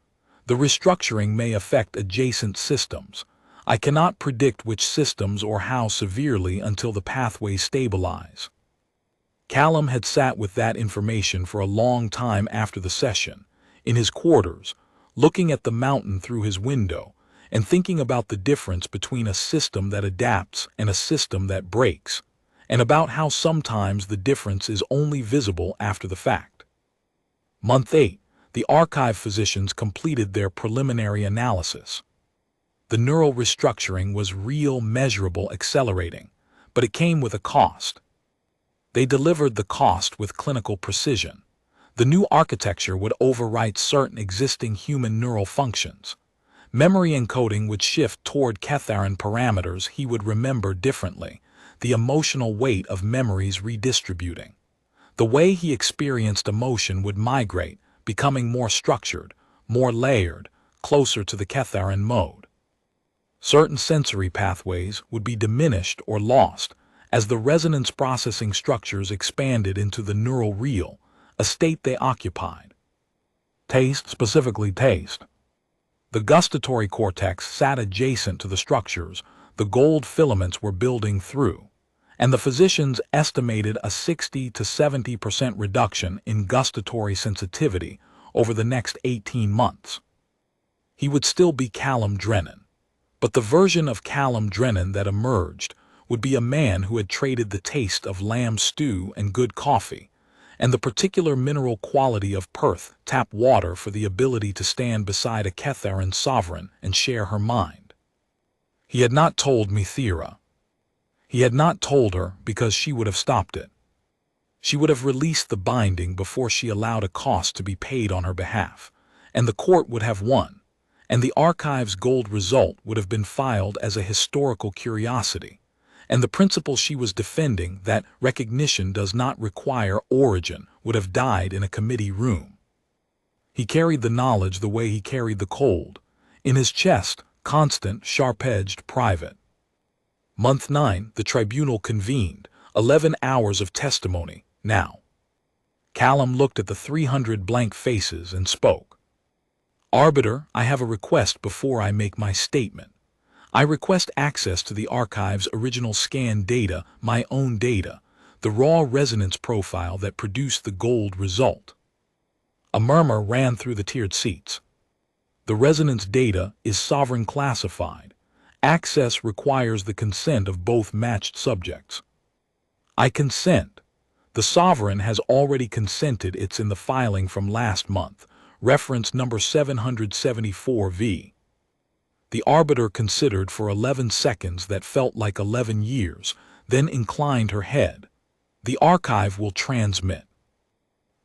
The restructuring may affect adjacent systems. I cannot predict which systems or how severely until the pathways stabilize. Callum had sat with that information for a long time after the session, in his quarters, looking at the mountain through his window, and thinking about the difference between a system that adapts and a system that breaks, and about how sometimes the difference is only visible after the fact. Month 8, the archive physicians completed their preliminary analysis. The neural restructuring was real, measurable, accelerating, but it came with a cost. They delivered the cost with clinical precision. The new architecture would overwrite certain existing human neural functions. Memory encoding would shift toward Catharin parameters he would remember differently, the emotional weight of memories redistributing. The way he experienced emotion would migrate, becoming more structured, more layered, closer to the Catharin mode. Certain sensory pathways would be diminished or lost as the resonance processing structures expanded into the neural real, a state they occupied. Taste, specifically taste. The gustatory cortex sat adjacent to the structures the gold filaments were building through, and the physicians estimated a 60 to 70% reduction in gustatory sensitivity over the next 18 months. He would still be Callum Drennan, but the version of Callum Drennan that emerged would be a man who had traded the taste of lamb stew and good coffee, and the particular mineral quality of Perth tap water for the ability to stand beside a Catharin sovereign and share her mind. He had not told Mithira. He had not told her because she would have stopped it. She would have released the binding before she allowed a cost to be paid on her behalf, and the court would have won, and the archive's gold result would have been filed as a historical curiosity, and the principle she was defending, that recognition does not require origin, would have died in a committee room. He carried the knowledge the way he carried the cold, in his chest, constant, sharp-edged, private. Month 9, the tribunal convened, 11 hours of testimony, now. Callum looked at the 300 blank faces and spoke. Arbiter, I have a request before I make my statement. I request access to the archive's original scan data, my own data, the raw resonance profile that produced the gold result. A murmur ran through the tiered seats. The resonance data is sovereign classified. Access requires the consent of both matched subjects. I consent. The sovereign has already consented. It's in the filing from last month, reference number 774V. The arbiter considered for 11 seconds that felt like 11 years, then inclined her head. The archive will transmit.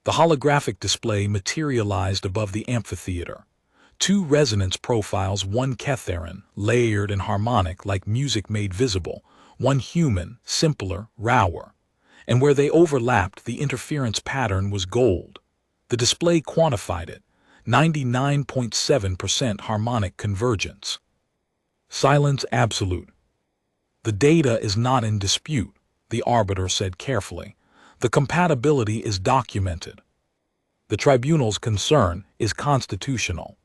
The holographic display materialized above the amphitheater. 2 resonance profiles, one Catharin, layered and harmonic like music made visible, one human, simpler, rawer. And where they overlapped, the interference pattern was gold. The display quantified it, 99.7% harmonic convergence. Silence absolute. The data is not in dispute, the arbiter said carefully. The compatibility is documented. The tribunal's concern is constitutional.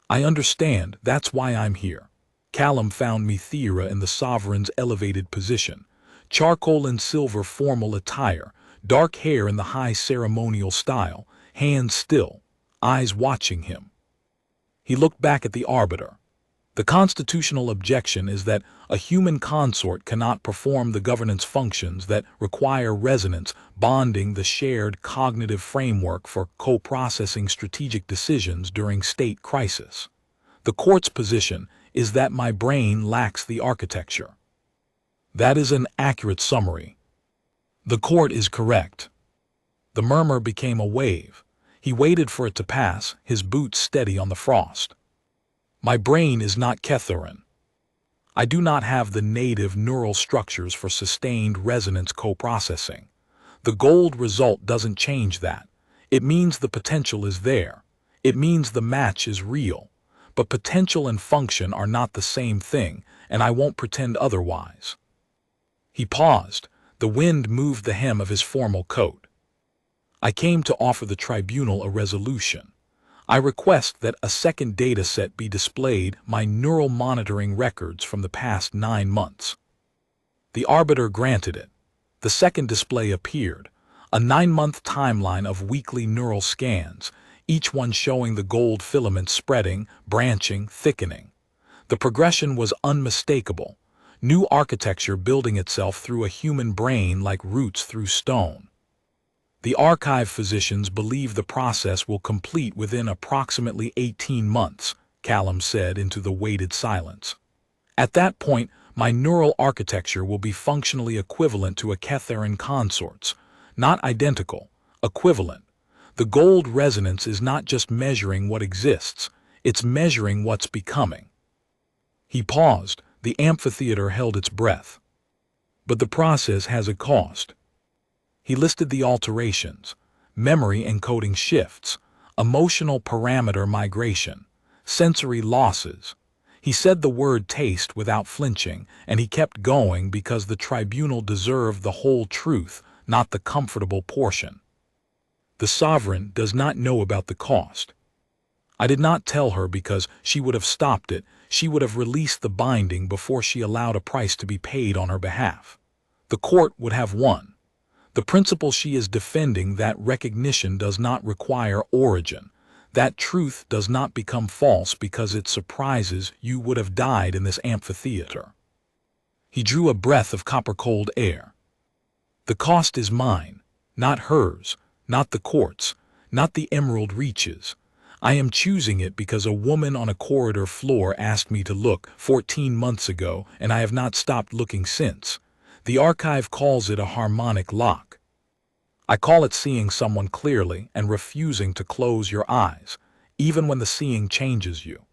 I understand, that's why I'm here. Callum found Mithira in the sovereign's elevated position. Charcoal and silver formal attire, dark hair in the high ceremonial style, hands still, eyes watching him. He looked back at the arbiter. The constitutional objection is that a human consort cannot perform the governance functions that require resonance, bonding, the shared cognitive framework for co-processing strategic decisions during state crisis. The court's position is that my brain lacks the architecture. That is an accurate summary. The court is correct. The murmur became a wave, He waited for it to pass, his boots steady on the frost. My brain is not Catherine. I do not have the native neural structures for sustained resonance coprocessing. The gold result doesn't change that. It means the potential is there. It means the match is real. But potential and function are not the same thing, and I won't pretend otherwise. He paused. The wind moved the hem of his formal coat. I came to offer the tribunal a resolution. I request that a second data set be displayed, my neural monitoring records from the past 9 months. The arbiter granted it. The second display appeared, a 9-month timeline of weekly neural scans, each one showing the gold filaments spreading, branching, thickening. The progression was unmistakable, new architecture building itself through a human brain like roots through stone. The archive physicians believe the process will complete within approximately 18 months, Callum said into the weighted silence. At that point, my neural architecture will be functionally equivalent to a Catherine consort's, not identical, equivalent. The gold resonance is not just measuring what exists, it's measuring what's becoming. He paused, the amphitheater held its breath. But the process has a cost. He listed the alterations, memory encoding shifts, emotional parameter migration, sensory losses. He said the word taste without flinching, and he kept going because the tribunal deserved the whole truth, not the comfortable portion. The sovereign does not know about the cost. I did not tell her because she would have stopped it. She would have released the binding before she allowed a price to be paid on her behalf. The court would have won. The principle she is defending, that recognition does not require origin, that truth does not become false because it surprises you, would have died in this amphitheater. He drew a breath of copper-cold air. The cost is mine, not hers, not the court's, not the emerald reaches. I am choosing it because a woman on a corridor floor asked me to look 14 months ago, and I have not stopped looking since. The archive calls it a harmonic lock. I call it seeing someone clearly and refusing to close your eyes, even when the seeing changes you.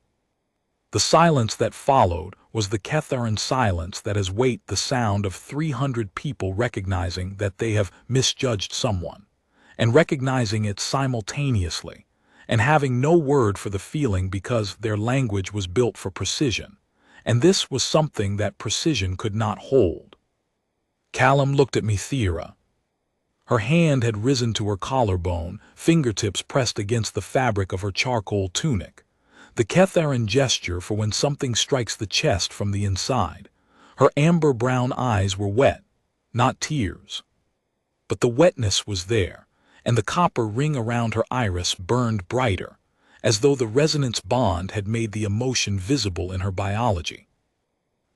The silence that followed was the Catherine silence that has weight, the sound of 300 people recognizing that they have misjudged someone, and recognizing it simultaneously, and having no word for the feeling because their language was built for precision, and this was something that precision could not hold. Callum looked at Mithira. Her hand had risen to her collarbone, fingertips pressed against the fabric of her charcoal tunic. The Catherine gesture for when something strikes the chest from the inside. Her amber-brown eyes were wet, not tears. But the wetness was there, and the copper ring around her iris burned brighter, as though the resonance bond had made the emotion visible in her biology.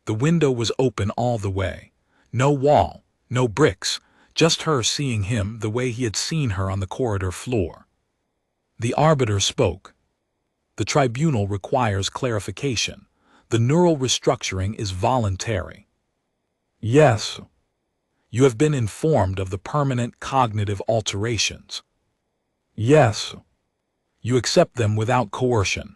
The window was open all the way. No wall, no bricks, just her seeing him the way he had seen her on the corridor floor. The arbiter spoke. The tribunal requires clarification. The neural restructuring is voluntary. Yes. You have been informed of the permanent cognitive alterations. Yes. You accept them without coercion.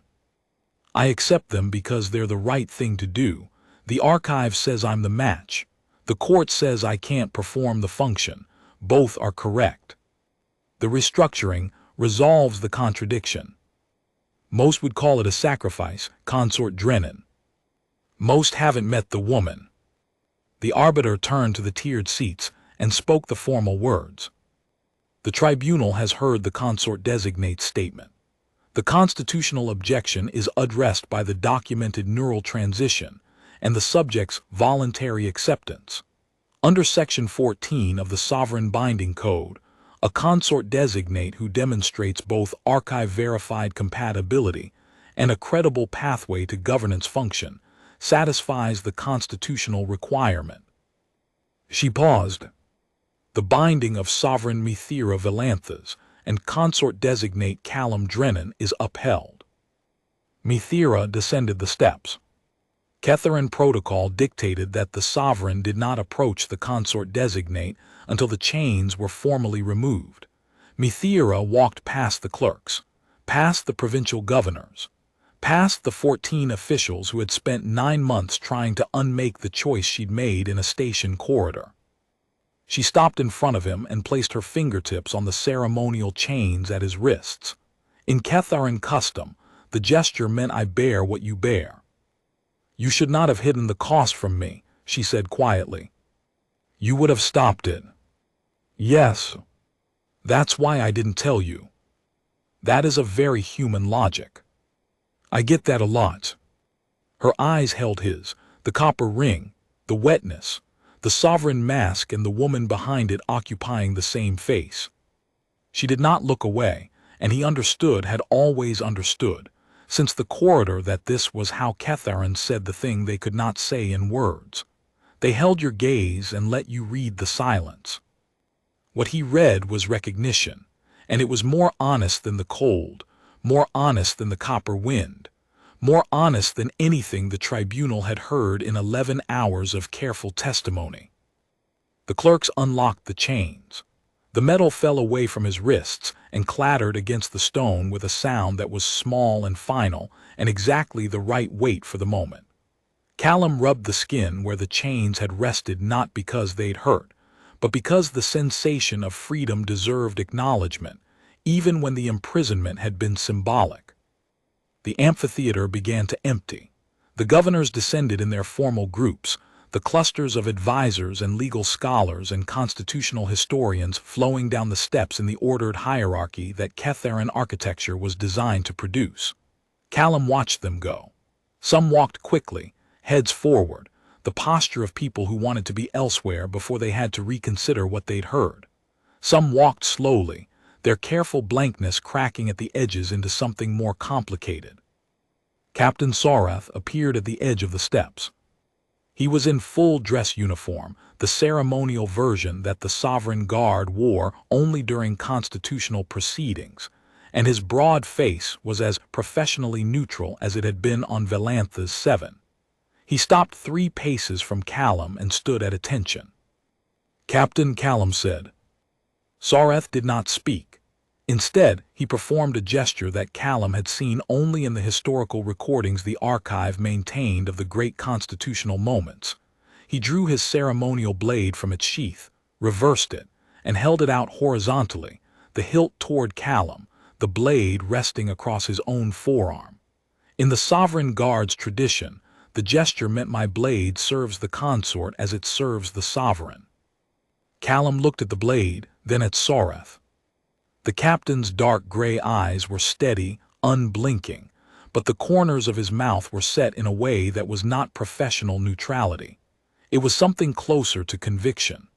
I accept them because they're the right thing to do. The archive says I'm the match. The court says I can't perform the function. Both are correct. The restructuring resolves the contradiction. Most would call it a sacrifice, consort Drennan. Most haven't met the woman. The arbiter turned to the tiered seats and spoke the formal words. The tribunal has heard the consort designate statement. The constitutional objection is addressed by the documented neural transition and the subject's voluntary acceptance. Under Section 14 of the Sovereign Binding Code, a consort designate who demonstrates both archive-verified compatibility and a credible pathway to governance function satisfies the constitutional requirement. She paused. The binding of sovereign Mithira Valanthas and consort designate Callum Drennan is upheld. Mithira descended the steps. Catherine protocol dictated that the sovereign did not approach the consort designate until the chains were formally removed. Mithira walked past the clerks, past the provincial governors, past the 14 officials who had spent 9 months trying to unmake the choice she'd made in a station corridor. She stopped in front of him and placed her fingertips on the ceremonial chains at his wrists. In Ketharan custom, the gesture meant I bear what you bear. You should not have hidden the cost from me, she said quietly. You would have stopped it. Yes. That's why I didn't tell you. That is a very human logic. I get that a lot. Her eyes held his, the copper ring, the wetness, the sovereign mask and the woman behind it occupying the same face. She did not look away, and he understood, had always understood, since the corridor, that this was how Ketharan said the thing they could not say in words. They held your gaze and let you read the silence. What he read was recognition, and it was more honest than the cold, more honest than the copper wind, more honest than anything the tribunal had heard in 11 hours of careful testimony. The clerks unlocked the chains. The metal fell away from his wrists and clattered against the stone with a sound that was small and final and exactly the right weight for the moment. Callum rubbed the skin where the chains had rested, not because they'd hurt, but because the sensation of freedom deserved acknowledgement, even when the imprisonment had been symbolic. The amphitheater began to empty. The governors descended in their formal groups, the clusters of advisors and legal scholars and constitutional historians flowing down the steps in the ordered hierarchy that Ketharan architecture was designed to produce. Callum watched them go. Some walked quickly, heads forward, the posture of people who wanted to be elsewhere before they had to reconsider what they'd heard. Some walked slowly, their careful blankness cracking at the edges into something more complicated. Captain Sorath appeared at the edge of the steps. He was in full dress uniform, the ceremonial version that the sovereign guard wore only during constitutional proceedings, and his broad face was as professionally neutral as it had been on Velantha's 7. He stopped 3 paces from Callum and stood at attention. Captain, Callum said. Sorath did not speak. Instead, he performed a gesture that Callum had seen only in the historical recordings the archive maintained of the great constitutional moments. He drew his ceremonial blade from its sheath, reversed it, and held it out horizontally, the hilt toward Callum, the blade resting across his own forearm. In the sovereign guard's tradition, the gesture meant my blade serves the consort as it serves the sovereign. Callum looked at the blade, then at Sorath. The captain's dark gray eyes were steady, unblinking, but the corners of his mouth were set in a way that was not professional neutrality. It was something closer to conviction.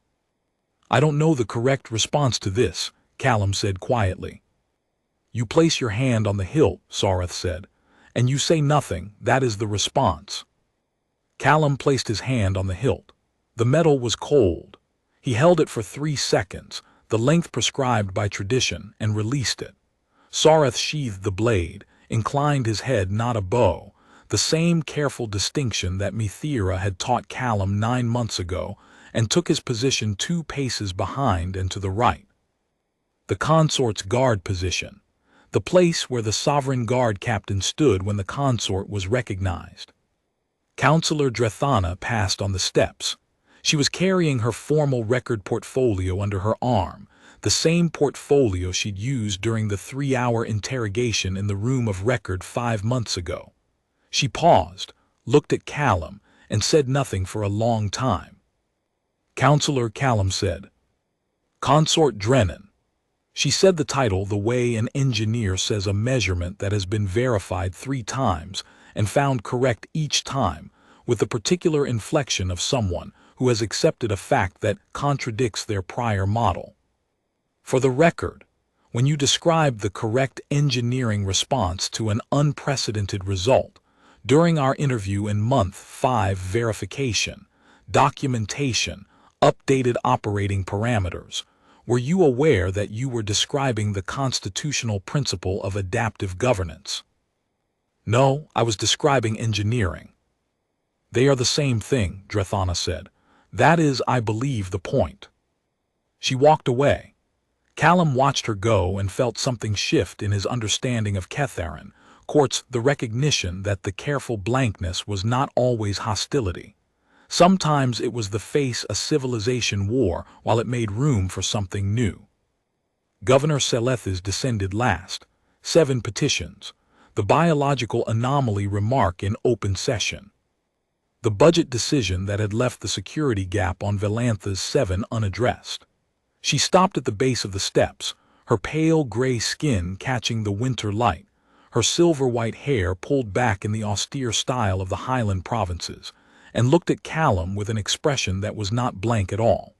I don't know the correct response to this, Callum said quietly. You place your hand on the hilt, Sorath said, and you say nothing. That is the response. Callum placed his hand on the hilt. The metal was cold. He held it for 3 seconds, the length prescribed by tradition, and released it. Sorath sheathed the blade, inclined his head, not a bow, the same careful distinction that Mithira had taught Callum 9 months ago, and took his position 2 paces behind and to the right. The consort's guard position, the place where the sovereign guard captain stood when the consort was recognized. Councillor Drethana passed on the steps. She was carrying her formal record portfolio under her arm, the same portfolio she'd used during the 3-hour interrogation in the room of record 5 months ago. She paused, looked at Callum, and said nothing for a long time. Councillor, Callum said. Consort Drennan. She said the title the way an engineer says a measurement that has been verified 3 times and found correct each time, with the particular inflection of someone who has accepted a fact that contradicts their prior model. For the record, when you describe the correct engineering response to an unprecedented result, during our interview in month 5 verification, documentation, updated operating parameters, were you aware that you were describing the constitutional principle of adaptive governance? No, I was describing engineering. They are the same thing, Drethana said. That is, I believe, the point. She walked away. Callum watched her go and felt something shift in his understanding of Catharin, courts the recognition that the careful blankness was not always hostility. Sometimes it was the face a civilization wore while it made room for something new. Governor Selethis descended last. 7 petitions. The biological anomaly remark in open session. The budget decision that had left the security gap on Velantha's 7 unaddressed. She stopped at the base of the steps, her pale gray skin catching the winter light, her silver-white hair pulled back in the austere style of the Highland provinces, and looked at Callum with an expression that was not blank at all.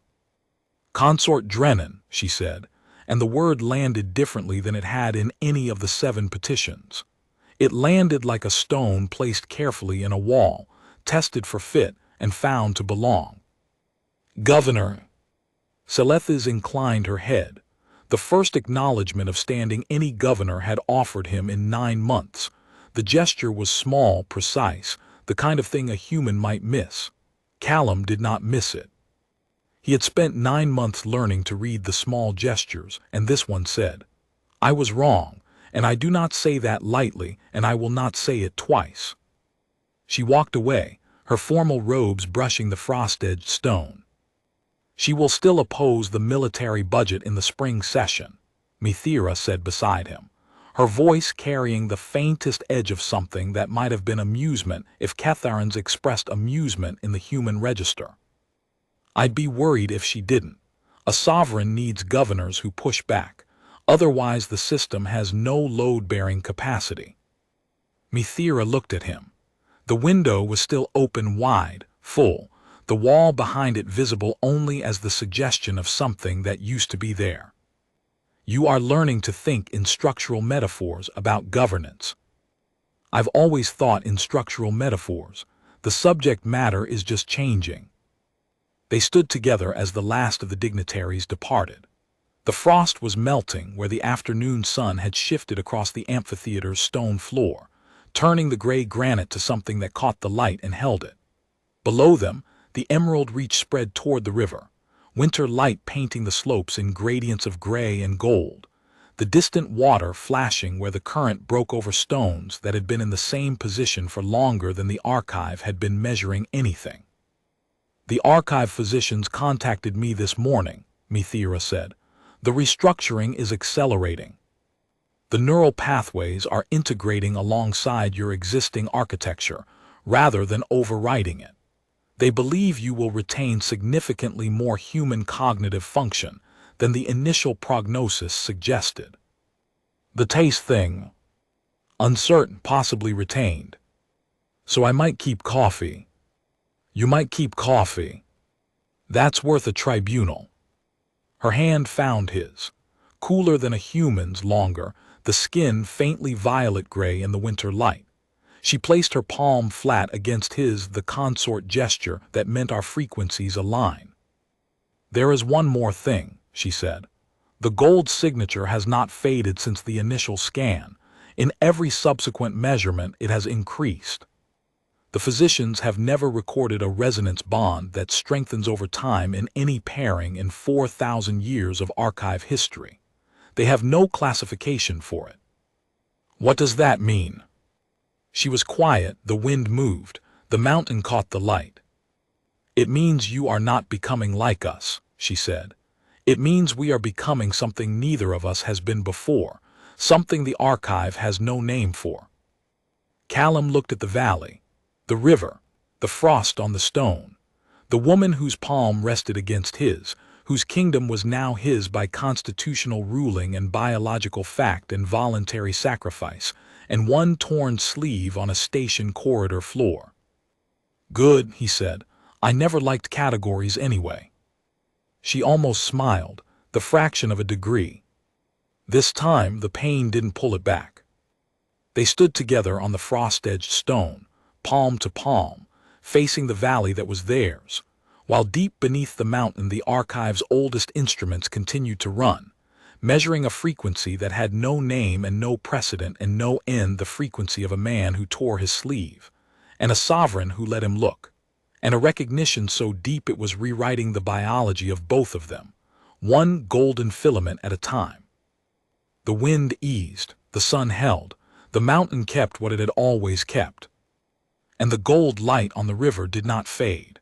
"Consort Drennan," she said, and the word landed differently than it had in any of the 7 petitions. It landed like a stone placed carefully in a wall, tested for fit and found to belong. "Governor." Selethis inclined her head, the first acknowledgement of standing any governor had offered him in 9 months. The gesture was small, precise, the kind of thing a human might miss. Callum did not miss it. He had spent 9 months learning to read the small gestures, and this one said, "I was wrong, and I do not say that lightly, and I will not say it twice." She walked away, her formal robes brushing the frost-edged stone. "She will still oppose the military budget in the spring session," Mithira said beside him, her voice carrying the faintest edge of something that might have been amusement if Catharins expressed amusement in the human register. "I'd be worried if she didn't. A sovereign needs governors who push back, otherwise the system has no load-bearing capacity." Mithira looked at him. The window was still open wide, full, the wall behind it visible only as the suggestion of something that used to be there. "You are learning to think in structural metaphors about governance." "I've always thought in structural metaphors. The subject matter is just changing." They stood together as the last of the dignitaries departed. The frost was melting where the afternoon sun had shifted across the amphitheater's stone floor, turning the gray granite to something that caught the light and held it. Below them, the emerald reach spread toward the river, winter light painting the slopes in gradients of gray and gold, the distant water flashing where the current broke over stones that had been in the same position for longer than the archive had been measuring anything. "The archive physicians contacted me this morning," Mithira said. "The restructuring is accelerating. The neural pathways are integrating alongside your existing architecture, rather than overriding it. They believe you will retain significantly more human cognitive function than the initial prognosis suggested." "The taste thing?" "Uncertain, possibly retained. So I might keep coffee." "You might keep coffee. That's worth a tribunal." Her hand found his. Cooler than a human's, longer, the skin faintly violet gray in the winter light. She placed her palm flat against his, the consort gesture that meant our frequencies align. "There is one more thing," she said. "The gold signature has not faded since the initial scan. In every subsequent measurement it has increased. The physicians have never recorded a resonance bond that strengthens over time in any pairing in 4,000 years of archive history. They have no classification for it." "What does that mean?" She was quiet, the wind moved, the mountain caught the light. "It means you are not becoming like us," she said. "It means we are becoming something neither of us has been before, something the archive has no name for." Callum looked at the valley, the river, the frost on the stone, the woman whose palm rested against his, whose kingdom was now his by constitutional ruling and biological fact and voluntary sacrifice, and one torn sleeve on a station corridor floor. "Good," he said. "I never liked categories anyway." She almost smiled, the fraction of a degree. This time the pain didn't pull it back. They stood together on the frost-edged stone, palm to palm, facing the valley that was theirs, while deep beneath the mountain the archive's oldest instruments continued to run, measuring a frequency that had no name and no precedent and no end, the frequency of a man who tore his sleeve, and a sovereign who let him look, and a recognition so deep it was rewriting the biology of both of them, one golden filament at a time. The wind eased, the sun held, the mountain kept what it had always kept, and the gold light on the river did not fade.